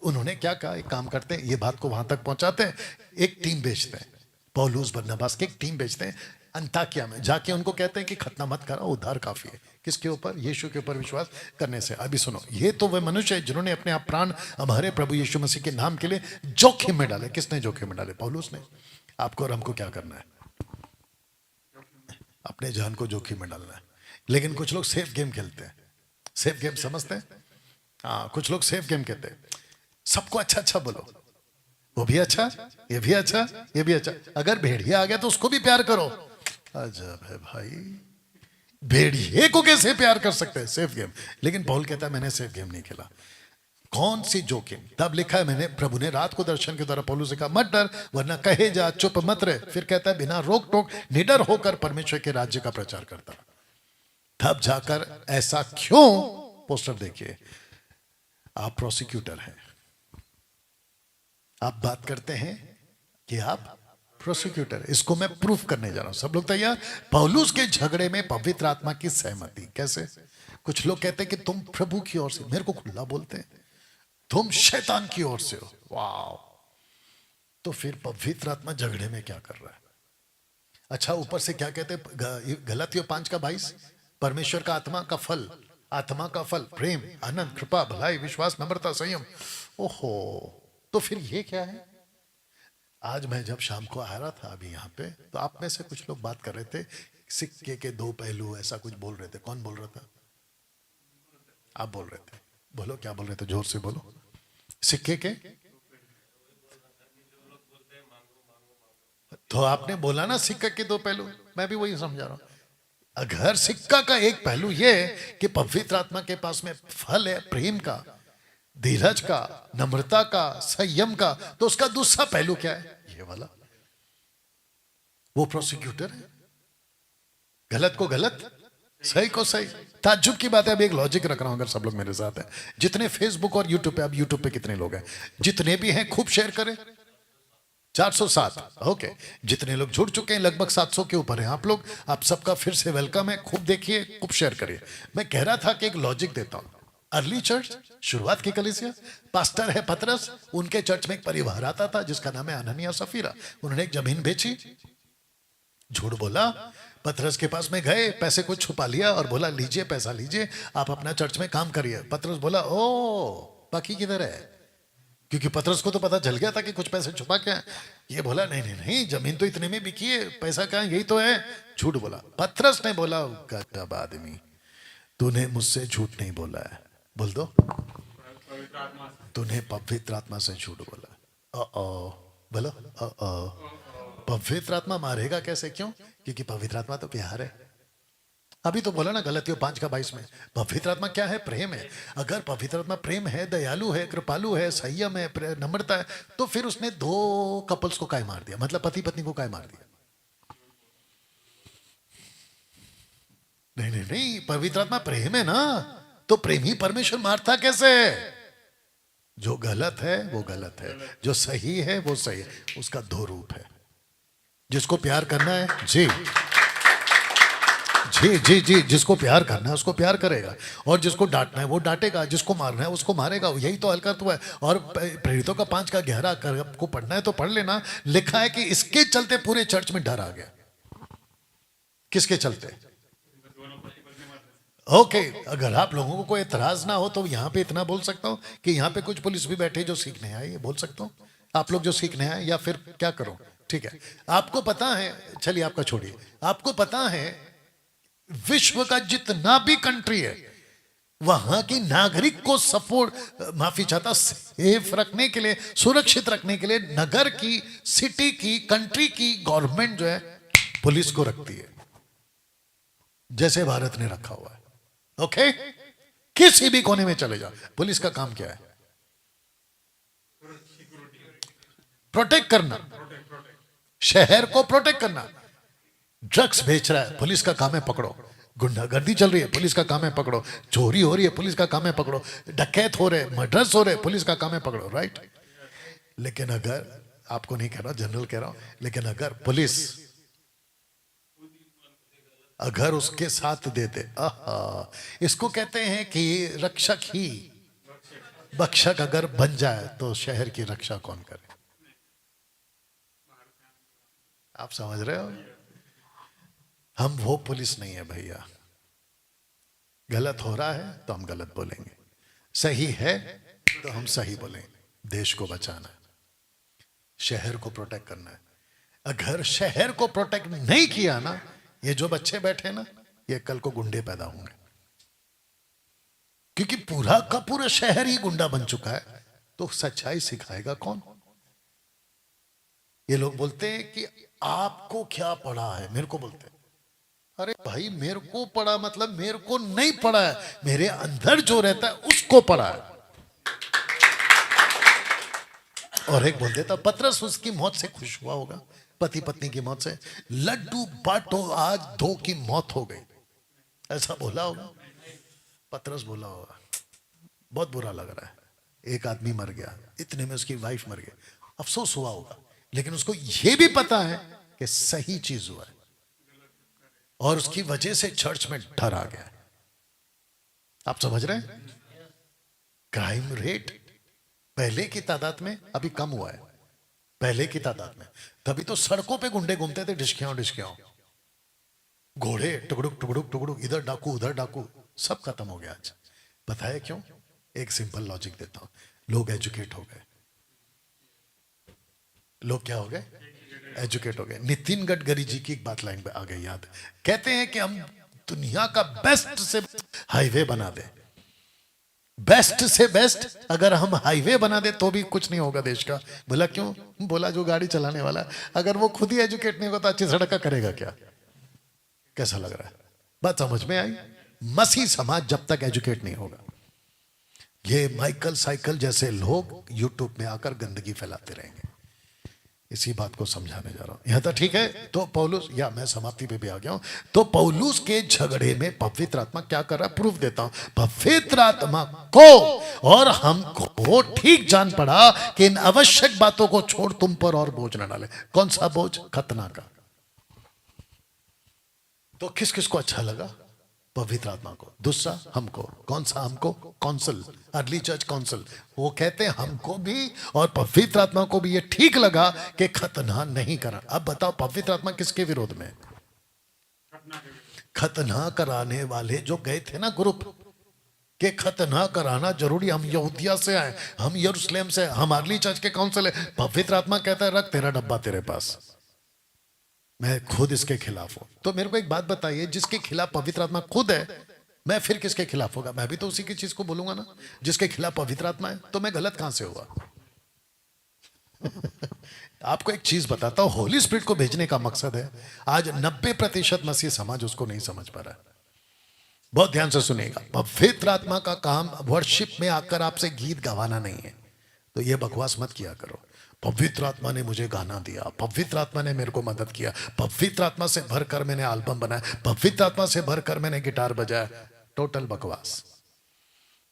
उन्होंने क्या कहा, एक काम करते हैं, ये बात को वहां तक पहुंचाते हैं, एक टीम भेजते हैं, पौलुस बरनबास की एक टीम भेजते हैं अंताकिया में, जाके उनको कहते हैं कि खतना मत करो, उद्धार काफी है। किसके ऊपर? यीशु के ऊपर विश्वास करने से। अभी सुनो, ये तो वह मनुष्य है जिन्होंने अपने आप प्राण हमारे प्रभु यीशु मसीह के नाम के लिए जोखिम में डाले। किसने जोखिम में डाले? पौलुस ने। आपको और हमको क्या करना है? अपने जान को जोखिम में डालना है। लेकिन कुछ लोग सेफ गेम खेलते हैं। सेफ गेम समझते हैं? हाँ, कुछ लोग सेफ गेम कहते हैं, सबको अच्छा अच्छा बोलो, वो भी अच्छा, ये भी अच्छा, ये भी अच्छा, अगर भेड़िया आ गया तो उसको भी प्यार करो। अजब है भाई, भेड़िए को कैसे प्यार कर सकते हैं? Safe game. लेकिन पौल कहता है मैंने सेफ गेम नहीं खेला। कौन सी जोखिम? तब लिखा है, मैंने प्रभु ने रात को दर्शन के द्वारा पौलुस से कहा मत डर, वरना कहे जा, चुप मत रहे। फिर कहता है बिना रोक टोक निडर होकर परमेश्वर के राज्य का प्रचार करता। तब जाकर ऐसा क्यों? पोस्टर देखिए, आप प्रोसिक्यूटर हैं, आप बात करते हैं कि आप प्रोसिक्यूटर। इसको मैं प्रूफ करने जा रहा हूं। सब लोग तैयार? पौलुस के झगड़े में पवित्र आत्मा की सहमति। कैसे? कुछ लोग कहते हैं कि तुम प्रभु की ओर से, मेरे को खुला बोलते हैं, तुम शैतान की ओर से हो। वाह! तो फिर पवित्र आत्मा झगड़े में क्या कर रहा है? अच्छा, ऊपर से क्या कहते हैं गलातियों 5 का 22, परमेश्वर का आत्मा का फल, आत्मा का फल प्रेम, आनंद, कृपा, भलाई, विश्वास, नम्रता, संयम। ओहो, तो फिर ये क्या है? आज मैं जब शाम को आ रहा था अभी यहाँ पे, तो आप में से कुछ लोग बात कर रहे थे सिक्के के 2 पहलू, ऐसा कुछ बोल रहे थे। कौन बोल रहा था? आप बोल रहे थे। बोलो, क्या बोल रहे थे? जोर से बोलो। सिक्के के, तो आपने बोला ना सिक्के के 2 पहलू, मैं भी वही समझा रहा हूं। अगर सिक्का का एक पहलू ये कि पवित्र आत्मा के पास में फल है प्रेम का, धीरज का, नम्रता का, संयम का, तो उसका दूसरा पहलू क्या है? ये वाला। वो प्रोसिक्यूटर है, गलत को गलत, सही को सही। ताज्जुब की बात है, अभी एक लॉजिक रख रहा हूं, अगर सब लोग मेरे साथ हैं, जितने फेसबुक और यूट्यूब पे, अब यूट्यूब पे कितने लोग हैं? जितने भी हैं खूब शेयर करें। 407, ओके। जितने लोग जुड़ चुके हैं लगभग 700 के ऊपर हैं आप लोग। आप सबका फिर से वेलकम है। खूब देखिए, खूब शेयर करिए। मैं कह रहा था कि एक लॉजिक देता हूं। अर्ली चर्च, शुरुआत की कलीसिया, पास्टर है पतरस, उनके चर्च में एक परिवार आता था जिसका नाम है अननिया सफीरा। उन्होंने एक जमीन बेची, झूठ बोला, पतरस के पास में गए, पैसे को छुपा लिया और बोला लीजिए, पैसा लीजिए, आप अपना चर्च में काम करिए। पतरस बोला ओ, बाकी किधर है? क्योंकि पतरस को तो पता चल गया था कि कुछ पैसे छुपा के। ये बोला नहीं नहीं नहीं, जमीन तो इतने में बिकी है, पैसा कहाँ, यही तो है। झूठ बोला। पतरस ने बोला गजब आदमी, तूने मुझसे झूठ नहीं बोला है, बोल दो, तूने पवित्र आत्मा से झूठ बोला। बोलो पवित्र आत्मा मारेगा कैसे? क्यों? क्योंकि पवित्र आत्मा तो प्यार है। अभी तो बोला ना गलातियों 5 का 22 में, पवित्र आत्मा क्या है? प्रेम है। अगर पवित्र आत्मा प्रेम है, दयालु है, कृपालु है, संयम है, नम्रता है, तो फिर उसने 2 कपल्स को काय मार दिया? मतलब पति पत्नी को काय मार दिया? नहीं नहीं नहीं, पवित्र आत्मा प्रेम है ना, तो प्रेम ही परमेश्वर मारता कैसे? जो गलत है वो गलत है, जो सही है वो सही है। उसका 2 रूप है। जिसको प्यार करना है जी, जी जी जी, जिसको प्यार करना है उसको प्यार करेगा, और जिसको डांटना है वो डांटेगा, जिसको मारना है उसको मारेगा। यही तो हलकत हुआ है। और प्रेरितों का 5 का 11 को पढ़ना है तो पढ़ लेना। लिखा है कि इसके चलते पूरे चर्च में डर आ गया। किसके चलते? ओके, अगर आप लोगों को कोई एतराज ना हो तो यहाँ पे इतना बोल सकता हूँ कि यहाँ पे कुछ पुलिस भी बैठे जो सीखने आए, ये बोल सकता हूँ। आप लोग जो सीखने आए, या फिर क्या करो, ठीक है। आपको पता है, चलिए आपका छोड़िए, आपको पता है विश्व का जितना भी कंट्री है वहां की नागरिक को सपोर्ट, माफी चाहता, सेफ रखने के लिए, सुरक्षित रखने के लिए नगर की, सिटी की, कंट्री की गवर्नमेंट जो है पुलिस को रखती है, जैसे भारत ने रखा हुआ है। ओके, किसी भी कोने में चले जाओ, पुलिस का काम क्या है? प्रोटेक्ट करना, शहर को प्रोटेक्ट करना। ड्रग्स बेच रहा है, पुलिस का काम है पकड़ो। गुंडागर्दी चल रही है, पुलिस का काम है पकड़ो। चोरी हो रही है, पुलिस का काम है पकड़ो। डकैत हो रहे, मर्डर्स हो रहे, पुलिस का काम है पकड़ो, राइट। लेकिन अगर, आपको नहीं कह रहा, जनरल कह रहा हूं, लेकिन अगर पुलिस अगर उसके साथ देते, इसको कहते हैं कि रक्षक ही भक्षक अगर बन जाए तो शहर की रक्षा कौन करे? आप समझ रहे हो? हम वो पुलिस नहीं है भैया। गलत हो रहा है तो हम गलत बोलेंगे, सही है तो हम सही बोलेंगे। देश को बचाना है, शहर को प्रोटेक्ट करना है। अगर शहर को प्रोटेक्ट नहीं किया ना, ये जो बच्चे बैठे ना, ये कल को गुंडे पैदा होंगे, क्योंकि पूरा का पूरा शहर ही गुंडा बन चुका है। तो सच्चाई सिखाएगा कौन? ये लोग बोलते हैं कि आपको क्या पढ़ा है, मेरे को बोलते हैं। अरे भाई, मेरे को पढ़ा मतलब मेरे को नहीं पढ़ा है, मेरे अंदर जो रहता है उसको पढ़ा है। और एक बोल देता, पतरस उसकी मौत से खुश हुआ होगा, पति पत्नी की मौत से। लड्डू बांटो आज, 2 की मौत हो गई, ऐसा बोला होगा पतरस, बोला होगा बहुत बुरा लग रहा है, एक आदमी मर गया, इतने में उसकी वाइफ मर गई, अफसोस हुआ होगा। लेकिन उसको यह भी पता है कि सही चीज हुआ है, और उसकी वजह से चर्च में डर आ गया। आप समझ रहे हैं? क्राइम रेट पहले की तादाद में अभी कम हुआ है, पहले की तादाद में। तभी तो सड़कों पे गुंडे घूमते थे, डिस्कियां डिस्कियां, घोड़े टुकड़ुक टुकड़ुक टुकड़ुक, इधर डाकू उधर डाकू, सब खत्म हो गया आज। पता है क्यों? एक सिंपल लॉजिक देता हूं, लोग एजुकेट हो गए। लोग क्या हो गए? एजुकेट हो गए। नितिन गडकरी जी की एक बात लाइन पे आ गई याद, कहते हैं कि हम दुनिया का बेस्ट से हाईवे बना दे, बेस्ट से बेस्ट अगर हम हाईवे बना दे तो भी कुछ नहीं होगा देश का। बोला क्यों? बोला जो गाड़ी चलाने वाला, अगर वो खुद ही एजुकेट नहीं होगा तो अच्छी सड़क का करेगा क्या? कैसा लग रहा है? बात समझ में आई? मसीह समाज जब तक एजुकेट नहीं होगा, ये माइकल साइकिल जैसे लोग यूट्यूब में आकर गंदगी फैलाते रहेंगे। इसी बात को समझाने जा रहा हूं। यहां तक ठीक है? तो पौलुस, या मैं समाप्ति पे भी आ गया हूं। तो पौलुस के झगड़े में पवित्र आत्मा क्या कर रहा है? प्रूफ देता हूं। पवित्र आत्मा को और हमको ठीक जान पड़ा कि इन आवश्यक बातों को छोड़ तुम पर और बोझ न डाले। कौन सा बोझ? खतना का। तो किस किस को अच्छा लगा? पवित्र आत्मा को। दूसरा हमको। कौन सा हमको? Council, early church council. वो कहते हैं हमको भी और पवित्र आत्मा को भी ये ठीक लगा कि खतना नहीं करा। अब बताओ पवित्र आत्मा किसके विरोध में? खतना कराने वाले जो गए थे ना ग्रुप के, खतना कराना जरूरी, हम यहूदिया से आए, हम यरूशलेम से, हम अर्ली चर्च के काउंसिल है। पवित्र आत्मा कहता है रख तेरा डब्बा तेरे पास, मैं खुद इसके खिलाफ हूं। तो मेरे को एक बात बताइए, जिसके खिलाफ पवित्र आत्मा खुद है, मैं फिर किसके खिलाफ होगा? मैं भी तो उसी की चीज को बोलूंगा ना, जिसके खिलाफ पवित्र आत्मा है। तो मैं गलत कहां से हुआ? आपको एक चीज बताता हूं, होली स्पिरिट को भेजने का मकसद है। आज 90% मसीह समाज उसको नहीं समझ पा रहा है। बहुत ध्यान से सुनिएगा, पवित्र आत्मा का काम वर्शिप में आकर आपसे गीत गवाना नहीं है। तो ये बकवास मत किया करो, पवित्र आत्मा ने मुझे गाना दिया, पवित्र आत्मा ने मेरे को मदद किया, पवित्र आत्मा से भरकर मैंने एल्बम बनाया, पवित्र आत्मा से भरकर मैंने गिटार बजाया। टोटल बकवास।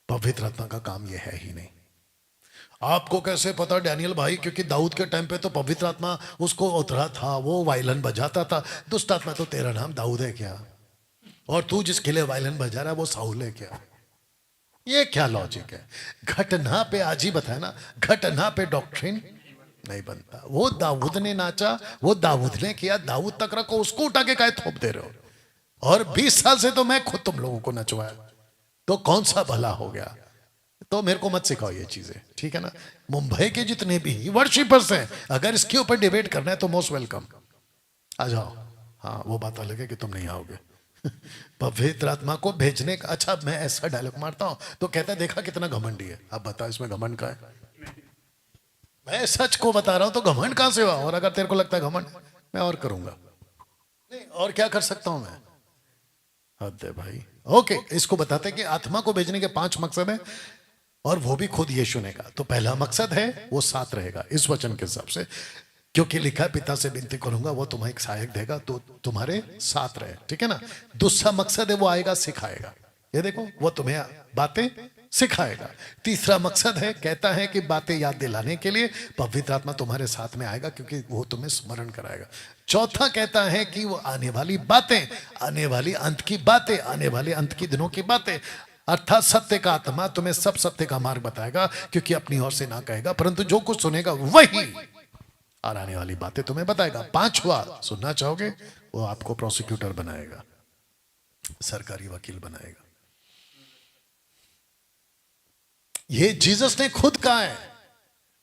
पवित्र आत्मा का काम यह है ही नहीं। आपको कैसे पता डैनियल भाई? क्योंकि दाऊद के टाइम पे तो पवित्र आत्मा उसको उतरा था, वो वायलिन बजाता था। दुष्ट आत्मा तो तेरा नाम दाऊद है क्या? और तू जिसके लिए वायलिन बजा रहा है वो साहुल है क्या? ये क्या लॉजिक है? घटना पे आज ही बताया ना, घटना पे डॉक्ट्रिन नहीं बनता। वो दाऊद ने नाचा, वो दाऊद ने किया, दाऊद तक रखो, उसको उठा के काहे थोप दे रहे हो? और 20 साल से तो मैं खुद तुम लोगों को नचवाया, तो कौन सा भला हो गया? तो मेरे को मत सिखाओ ये चीजें, ठीक है ना? मुंबई के जितने भी वर्शिपर्स हैं, अगर इसके ऊपर डिबेट करना है तो मोस्ट वेलकम, आ जाओ। हाँ, वो बात अलग है कि तुम नहीं आओगे। पवित्र आत्मा को भेजने का, अच्छा मैं ऐसा डायलॉग मारता हूं तो कहता है देखा कितना घमंडी है। अब बता इसमें घमंड का है? मैं सच को बता रहा हूं तो घमंड कहां से हुआ? और अगर तेरे को लगता है घमंड, मैं और करूंगा। नहीं, और क्या कर सकता हूं मैं? हद है भाई। ओके, इसको बताते हैं कि आत्मा को भेजने के 5 मकसद हैं, और वो भी खुद यीशु ने कहा। तो पहला मकसद है वो साथ रहेगा इस वचन के हिसाब से, क्योंकि लिखा है पिता से विनती करूंगा वो तुम्हें एक सहायक देगा तो तुम्हारे साथ रहे, ठीक है ना? दूसरा मकसद है वो आएगा सिखाएगा। ये देखो, वो तुम्हें बातें सिखाएगा। तीसरा मकसद है, कहता है कि बातें याद दिलाने के लिए पवित्र आत्मा तुम्हारे साथ में आएगा, क्योंकि वो तुम्हें स्मरण कराएगा। चौथा कहता है कि वो आने वाली बातें, आने वाली अंत की बातें, आने वाले अंत की दिनों की बातें, अर्थात सत्य का आत्मा तुम्हें सब सत्य का मार्ग बताएगा, क्योंकि अपनी ओर से ना कहेगा, परंतु जो कुछ सुनेगा वही और आने वाली बातें तुम्हें बताएगा। पांचवा सुनना चाहोगे? वो आपको प्रोसिक्यूटर बनाएगा, सरकारी वकील बनाएगा। ये जीसस ने खुद कहा है।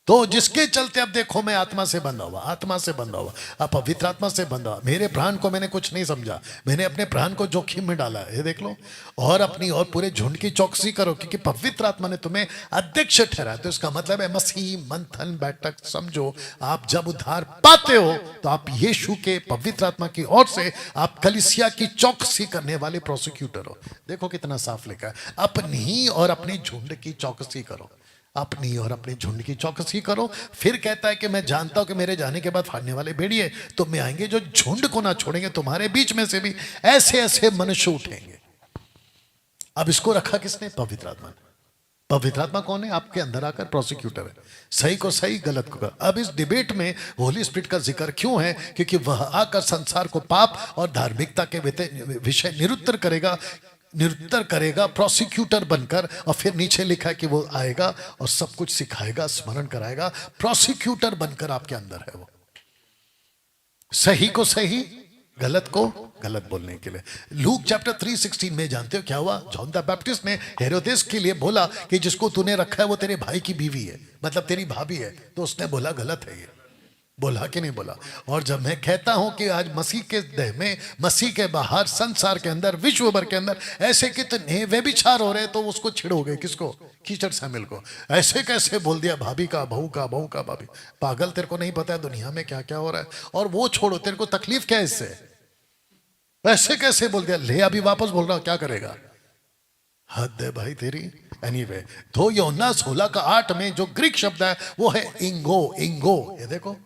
तो जिसके चलते अब देखो मैं आत्मा से बंधा हुआ, आत्मा से बंधा हुआ, अब पवित्र आत्मा से बंधा हुआ। मेरे प्राण को मैंने कुछ नहीं समझा, मैंने अपने प्राण को जोखिम में डाला है, ये देख लो। और अपनी और पूरे झुंड की चौकसी करो, क्योंकि पवित्र आत्मा ने तुम्हें अध्यक्ष ठहराया। तो इसका मतलब है मसीह मंथन बैठक समझो। आप जब उद्धार पाते हो तो आप यीशु के पवित्र आत्मा की ओर से आप कलीसिया की चौकसी करने वाले प्रोसिक्यूटर हो। देखो कितना साफ लिखा है, अपनी और अपनी झुंड की चौकसी करो, अपनी और अपने झुंड की चौकसी करो। फिर कहता है कि मैं जानता हूं कि मेरे जाने के बाद फाड़ने वाले भेड़िए तो मैं आएंगे, जो झुंड को ना छोड़ेंगे। तुम्हारे बीच में से भी ऐसे ऐसे मनुष्य उठेंगे। अब इसको रखा किसने? पवित्र आत्मा ने। पवित्र आत्मा कौन है? आपके अंदर आकर प्रोसिक्यूटर है, सही को सही, गलत को गलत। अब इस डिबेट में होली स्पिरिट का जिक्र क्यों है? क्योंकि वह आकर संसार को पाप और धार्मिकता के विषय निरुत्तर करेगा प्रोसिक्यूटर बनकर। और फिर नीचे लिखा है कि वो आएगा और सब कुछ सिखाएगा, स्मरण कराएगा। प्रोसिक्यूटर बनकर आपके अंदर है वो, सही को सही, गलत को गलत बोलने के लिए। लूक चैप्टर 3:16 में जानते हो क्या हुआ? जॉन द बैप्टिस्ट ने हेरोदेस के लिए बोला कि जिसको तूने रखा है वो तेरे भाई की बीवी है, मतलब तेरी भाभी है। तो उसने बोला गलत है ये, बोला कि नहीं बोला? और जब मैं कहता हूं कि आज मसीह के देह में, मसीह के बाहर, संसार के अंदर, विश्व भर के अंदर ऐसे कितने व्यभिचार हो रहे, तो उसको छिड़ोगे किसको? कीचड़ शामिल को। ऐसे कैसे बोल दिया भाभी का बहू का, बहू का भाभी? पागल, तेरे को नहीं पता है दुनिया में क्या क्या हो रहा है? और वो छोड़ो, तेरे को तकलीफ क्या है इससे? ऐसे कैसे बोल दिया? ले अभी वापस बोल रहा हूं, क्या करेगा? हद है भाई तेरी। एनीवे, तो यूहन्ना 16:8 में जो ग्रीक शब्द है वो है इंगो। इंगो, ये देखो,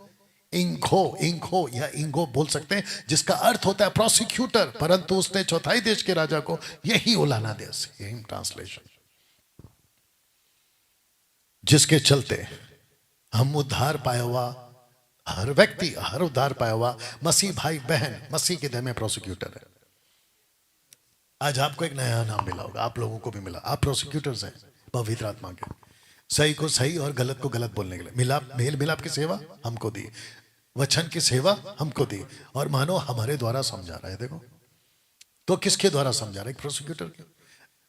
इंखो, इंखो या इंगो बोल सकते हैं, जिसका अर्थ होता है प्रोसिक्यूटर। परंतु उसने चौथाई देश के राजा को यही उलाना देश, यही ट्रांसलेशन, जिसके चलते हम उद्धार पाया हुआ हर व्यक्ति, हर उद्धार पाया हुआ मसीह भाई बहन मसीह के देह में प्रोसिक्यूटर है। आज आपको एक नया नाम मिला होगा, आप लोगों को भी मिला, आप प्रोसिक्यूटर्स हैं पवित्र आत्मा के। सही को सही और गलत को गलत बोलने के लिए। मिलाप, मेल मिलाप की सेवा हमको दी, वचन की सेवा हमको दी, और मानो हमारे द्वारा समझा रहा है। देखो, तो किसके द्वारा समझा रहा है? प्रोसिक्यूटर के।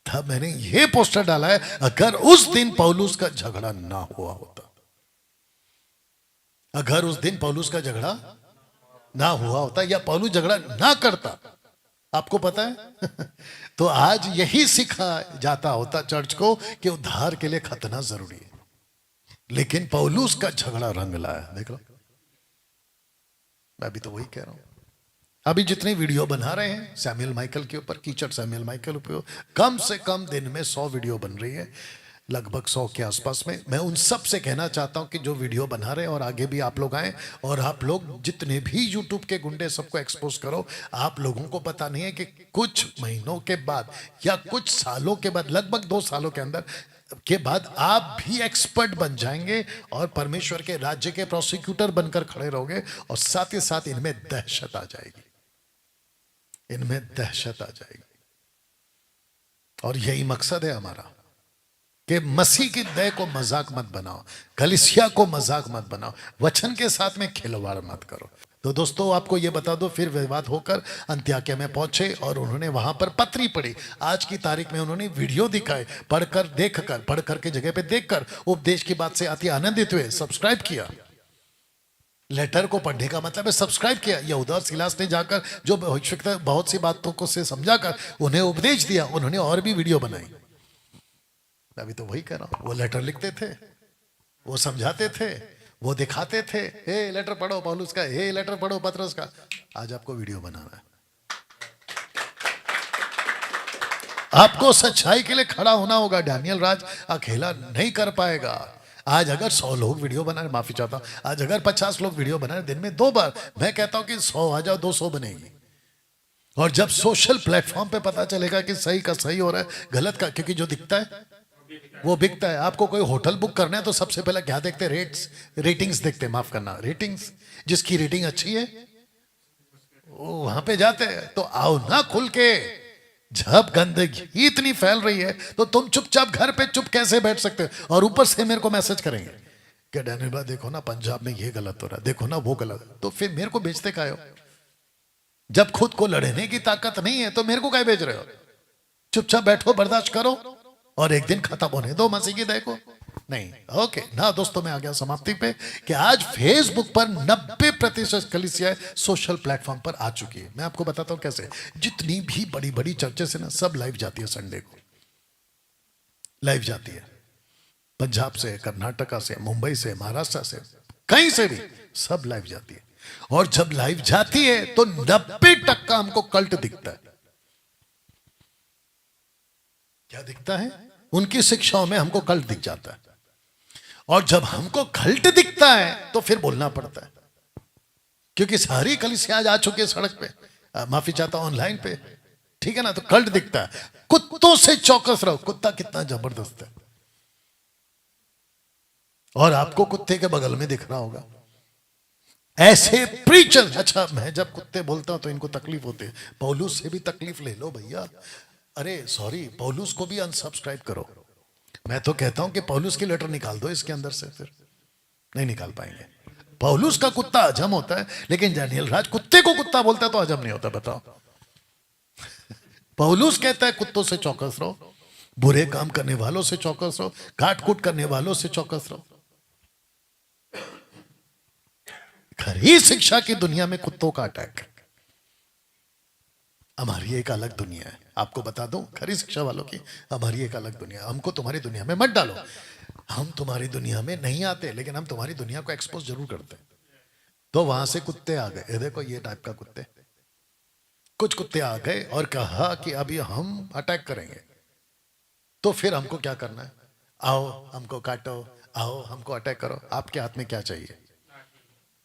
तब मैंने ये पोस्टर डाला है, अगर उस दिन पौलुस का झगड़ा ना हुआ होता, अगर उस दिन पौलुस का झगड़ा ना हुआ होता या पौलुस झगड़ा ना करता, आपको पता है तो आज यही सिखा जाता होता चर्च को कि उद्धार के लिए खतना जरूरी है। लेकिन पौलुस का झगड़ा रंग लाया। देख लो, मैं भी तो वही कह रहा हूं। अभी जितने वीडियो बना रहे हैं सैमुअल माइकल के ऊपर, कीचड़ सैमुअल माइकल ऊपर, कम से कम दिन में 100 वीडियो बन रही है, लगभग 100 के आसपास में। मैं उन सब से कहना चाहता हूं कि जो वीडियो बना रहे हैं, और आगे भी आप लोग आए, और आप लोग जितने भी यूट्यूब के गुंडे सबको एक्सपोज करो। आप लोगों को पता नहीं है कि कुछ महीनों के बाद या कुछ सालों के बाद, लगभग 2 सालों के अंदर के बाद आप भी एक्सपर्ट बन जाएंगे और परमेश्वर के राज्य के प्रोसिक्यूटर बनकर खड़े रहोगे। और साथ ही साथ इनमें दहशत आ जाएगी, इनमें दहशत आ जाएगी। और यही मकसद है हमारा कि मसीह की दया को मजाक मत बनाओ, कलीसिया को मजाक मत बनाओ, वचन के साथ में खिलवाड़ मत करो। तो दोस्तों आपको ये बता दो, फिर विवाद होकर अंत्योक्या में पहुंचे और उन्होंने वहां पर पत्री पढ़ी। आज की तारीख में उन्होंने वीडियो दिखाए, पढ़कर देखकर, पढ़कर के जगह पे देखकर उपदेश की बात से अति आनंदित हुए, सब्सक्राइब किया। लेटर को पढ़ने का मतलब है सब्सक्राइब किया। यहूदा और सिलास ने जाकर जो बहुत सी बातों को से समझाकर उन्हें उपदेश दिया, उन्होंने और भी वीडियो बनाई। अभी तो वही कह रहा हूं, वो लेटर लिखते थे, वो समझाते थे, वो दिखाते थे, हे लेटर पढ़ो पौलुस का, हे लेटर पढ़ो पतरस का। आज आपको वीडियो बनाना है, आपको सच्चाई के लिए खड़ा होना होगा। डैनियल राज अकेला नहीं कर पाएगा। आज अगर 100 लोग वीडियो बना रहे, माफी चाहता हूं, आज अगर 50 लोग वीडियो बना रहे दिन में 2 बार, मैं कहता हूं कि 100 आ जाओ, 200 बनेगी। और जब सोशल प्लेटफॉर्म पे पता चलेगा कि सही का सही हो रहा है, गलत का, क्योंकि जो दिखता है वो बिकता है। आपको कोई होटल बुक करना है तो सबसे पहले क्या देखते हैं? रेटिंग्स देखते हैं, माफ करना, रेटिंग्स। जिसकी रेटिंग अच्छी है वो वहां पे जाते हैं। तो आओ ना खुल के। जब गंदगी इतनी फैल रही है तो तुम चुपचाप घर पे चुप कैसे बैठ सकते हो? और ऊपर से मेरे को मैसेज करेंगे कि डैनियल भाई देखो ना पंजाब में ये गलत हो रहा है, देखो ना वो गलत। तो फिर मेरे को बेचते काहे हो? जब खुद को लड़ने की ताकत नहीं है तो मेरे को काहे बेच रहे हो? चुपचाप बैठो, बर्दाश्त करो और एक दिन खत्म होने दो मसीह की दया को। नहीं, ओके ना दोस्तों, मैं आ गया समाप्ति पे कि आज फेसबुक पर 90% कलीसिया सोशल प्लेटफॉर्म पर आ चुकी है। मैं आपको बताता हूं कैसे। जितनी भी बड़ी बड़ी चर्चेस है ना, सब लाइव जाती है, संडे को लाइव जाती है। पंजाब से, कर्नाटका से, मुंबई से, महाराष्ट्र से, कहीं से भी सब लाइव जाती है। और जब लाइव जाती है तो 90% हमको कल्ट दिखता है। क्या दिखता है? उनकी शिक्षाओं में हमको कल्ट दिख जाता है। और जब हमको कल्ट दिखता है तो फिर बोलना पड़ता है, क्योंकि सारी कलीसिया आज आ चुकी है सड़क पे, माफी चाहता हूं ऑनलाइन पे, ठीक है ना। तो कल्ट दिखता है। कुत्तों से चौकस रहो। कुत्ता कितना जबरदस्त है, और आपको कुत्ते के बगल में दिख रहा होगा ऐसे प्रीचर। अच्छा, मैं जब कुत्ते बोलता हूं तो इनको तकलीफ होती है। पौलुस से भी तकलीफ ले लो भैया। अरे सॉरी, पौलुस को भी अनसब्सक्राइब करो। मैं तो कहता हूं कि पौलुस की लेटर निकाल दो इसके अंदर से, फिर नहीं निकाल पाएंगे। पौलुस का कुत्ता हजम होता है, लेकिन डैनियल राज कुत्ते को कुत्ता बोलता है तो हजम नहीं होता। बताओ। पौलुस कहता है कुत्तों से चौकस रहो, बुरे काम करने वालों से चौकस रहो, काट कूट करने वालों से चौकस रहो। खरी शिक्षा की दुनिया में कुत्तों का अटैक। हमारी एक अलग दुनिया है। आपको बता दूं, खरी शिक्षा वालों की हमारी एक अलग दुनिया। हमको तुम्हारी दुनिया में मत डालो। हम तुम्हारी दुनिया में नहीं आते, लेकिन हम तुम्हारी दुनिया को एक्सपोज जरूर करते हैं। तो वहां से कुत्ते आ गए, देखो ये टाइप का कुत्ते, कुछ कुत्ते आ गए और कहा कि अभी हम अटैक करेंगे। तो फिर हमको क्या करना है? आओ हमको काटो, आओ हमको अटैक करो। आपके हाथ में क्या चाहिए?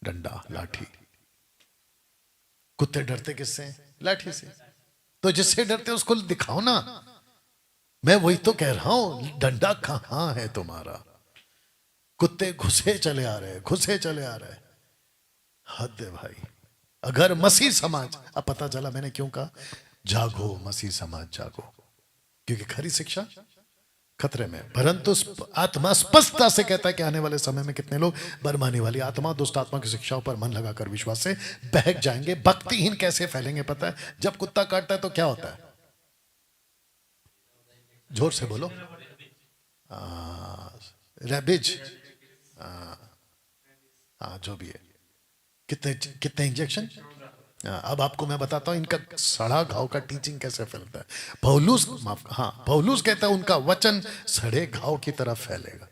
डंडा, लाठी। कुत्ते डरते किससे? लाठी से। तो जिससे डरते उसको दिखाओ ना। मैं वही तो कह रहा हूं, डंडा कहां है तुम्हारा? कुत्ते घुसे चले आ रहे, घुसे चले आ रहे। हद है भाई। अगर मसीह समाज, अब पता चला मैंने क्यों कहा जागो, मसीह समाज जागो, क्योंकि खरी शिक्षा खतरे में। परंतु आत्मा स्पष्टता से कहता है कि आने वाले समय में कितने लोग बरमाने वाली आत्मा, दुष्ट आत्मा की शिक्षाओं पर मन लगाकर विश्वास से बहक जाएंगे। भक्तिहीन कैसे फैलेंगे पता है? जब कुत्ता काटता है तो क्या होता है? जोर से बोलो। रैबिज, हाँ जो भी है। कितने कितने इंजेक्शन? अब आपको मैं बताता हूं इनका सड़ा घाव का टीचिंग कैसे फैलता है। पौलुस, माफ, हाँ पौलुस कहता है उनका वचन सड़े घाव की तरफ फैलेगा।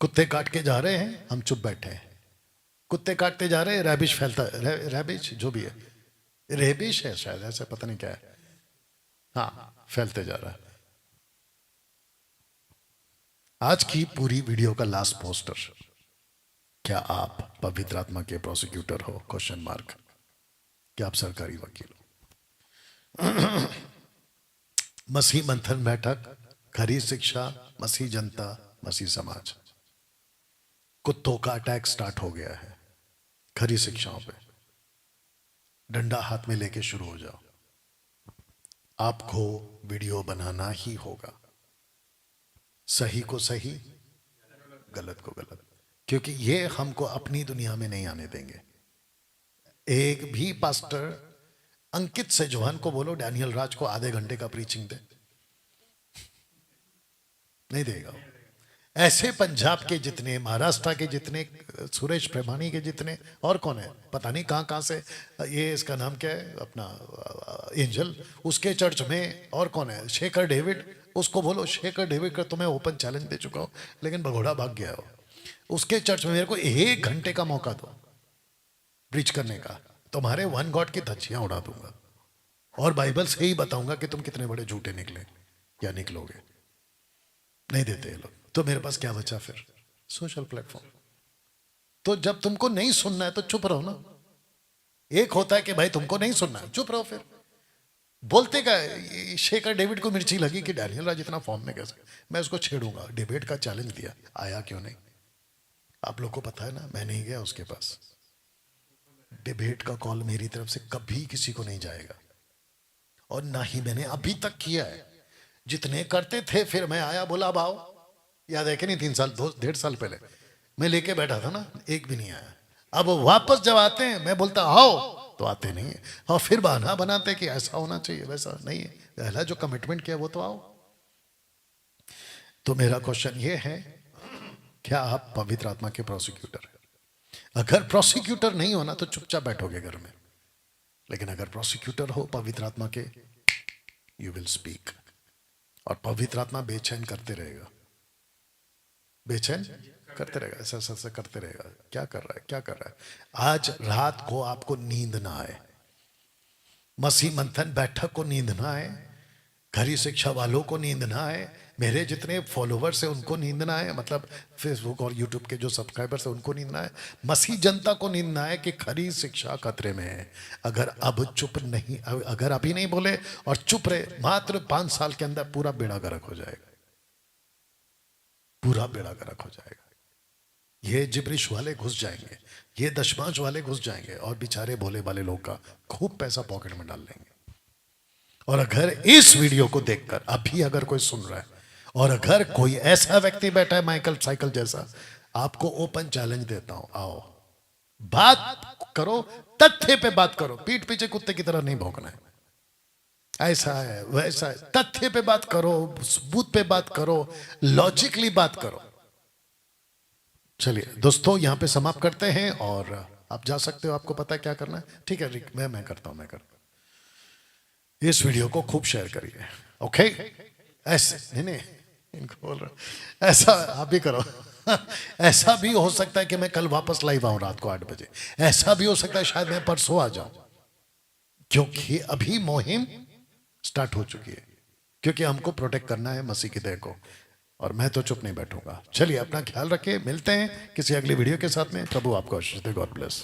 कुत्ते काट के जा रहे हैं, हम चुप बैठे हैं। कुत्ते काटते जा रहे हैं, रैबिश फैलता है। रैबिश जो भी है, रेबिश है शायद, ऐसे पता नहीं क्या है, हाँ फैलते जा रहा है। आज की पूरी वीडियो का लास्ट पोस्टर, क्या आप पवित्र आत्मा के प्रोसिक्यूटर हो? Question mark. क्या आप सरकारी वकील हो? मसीह मंथन बैठक, खरी शिक्षा, मसीह जनता, मसीह समाज। कुत्तों का अटैक स्टार्ट हो गया है खरी शिक्षाओं पे। डंडा हाथ में लेके शुरू हो जाओ। आपको वीडियो बनाना ही होगा, सही को सही, गलत को गलत, क्योंकि ये हमको अपनी दुनिया में नहीं आने देंगे। एक भी पास्टर अंकित सेजवान को बोलो डैनियल राज को आधे घंटे का प्रीचिंग दे, नहीं देगा। ऐसे पंजाब के जितने, महाराष्ट्र के जितने, सुरेश प्रेमानी के जितने, और कौन है पता नहीं कहाँ कहाँ से, ये इसका नाम क्या है अपना एंजल, उसके चर्च में, और कौन है शेखर डेविड, उसको बोलो शेखर डेविड का तुम्हें ओपन चैलेंज दे चुका हो लेकिन भगोड़ा भाग गया हो। उसके चर्च में मेरे को 1 घंटे का मौका दो प्रीच करने का, तुम्हारे वन गॉड की धज्जियां उड़ा दूंगा और बाइबल से ही बताऊंगा कि तुम कितने बड़े झूठे निकले या निकलोगे। नहीं देते ये लोग, तो मेरे पास क्या बचा फिर? Social platform. तो जब तुमको नहीं सुनना है तो चुप रहो ना। एक होता है कि भाई तुमको नहीं सुनना है, चुप रहो। फिर बोलते का शेखर डेविड को मिर्ची लगी कि डैनियल राज इतना फॉर्म में कैसे, मैं उसको छेड़ूंगा, डिबेट का चैलेंज दिया, आया क्यों नहीं? आप लोग को पता है ना, मैं नहीं गया उसके पास। डिबेट का कॉल मेरी तरफ से कभी किसी को नहीं जाएगा, और ना ही मैंने अभी तक किया है। जितने करते थे फिर मैं आया, बोला भाव, याद है कि नहीं, 3 साल 1.5 साल पहले मैं लेके बैठा था ना, एक भी नहीं आया। अब वापस जब आते हैं मैं बोलता आओ, तो आते नहीं है, और फिर बहाना बनाते कि ऐसा होना चाहिए, वैसा नहीं है। पहला जो कमिटमेंट किया वो तो आओ। तो मेरा क्वेश्चन ये है, क्या आप पवित्र आत्मा के प्रोसिक्यूटर हैं? अगर प्रोसिक्यूटर नहीं होना तो चुपचाप बैठोगे घर में, लेकिन अगर प्रोसिक्यूटर हो पवित्र आत्मा के, यू विल स्पीक। और पवित्र आत्मा बेचैन करते रहेगा, बेचैन करते रहेगा, ऐसा ऐसा करते रहेगा, क्या कर रहा है, क्या कर रहा है। आज रात को आपको नींद ना आए, मसीह मंथन बैठक को नींद ना आए, घरी शिक्षा वालों को नींद ना आए, मेरे जितने फॉलोवर्स हैं उनको नींद ना आए, मतलब फेसबुक और यूट्यूब के जो सब्सक्राइबर्स हैं उनको नींद ना आए, मसीह जनता को नींद ना आए कि खरी शिक्षा खतरे में है। अगर अब चुप नहीं, अगर अभी नहीं बोले और चुप रहे, मात्र 5 साल के अंदर पूरा बेड़ा गर्क हो जाएगा, पूरा बेड़ा गर्क हो जाएगा। ये जिब्रिश वाले घुस जाएंगे, ये दशमांश वाले घुस जाएंगे, और बेचारे भोले वाले लोग का खूब पैसा पॉकेट में डाल लेंगे। और अगर इस वीडियो को देखकर अभी अगर कोई सुन रहा है, और अगर कोई ऐसा व्यक्ति बैठा है माइकल साइकिल जैसा, आपको ओपन चैलेंज देता हूं, आओ बात करो, तथ्य पे बात करो, पीठ पीछे कुत्ते की तरह नहीं भौंकना है, ऐसा है वैसा है, तथ्य पे बात करो, सबूत पे बात करो, लॉजिकली बात करो। चलिए दोस्तों, यहां पे समाप्त करते हैं और आप जा सकते हो, आपको पता है क्या करना है। ठीक है रिक, मैं करता हूं, मैं करता हूं। इस वीडियो को खूब शेयर करिए, ओके? ऐसे नहीं, इनको बोल रहा ऐसा आप भी करो। ऐसा भी हो सकता है कि मैं कल वापस लाइव आऊं रात को 8 बजे, ऐसा भी हो सकता है शायद मैं परसों आ जाऊं, क्योंकि अभी मुहिम स्टार्ट हो चुकी है, क्योंकि हमको प्रोटेक्ट करना है मसीह की देह को, और मैं तो चुप नहीं बैठूंगा। चलिए अपना ख्याल रखिए, मिलते हैं किसी अगली वीडियो के साथ में। प्रभु आपको आशीष दे, गॉड ब्लेस।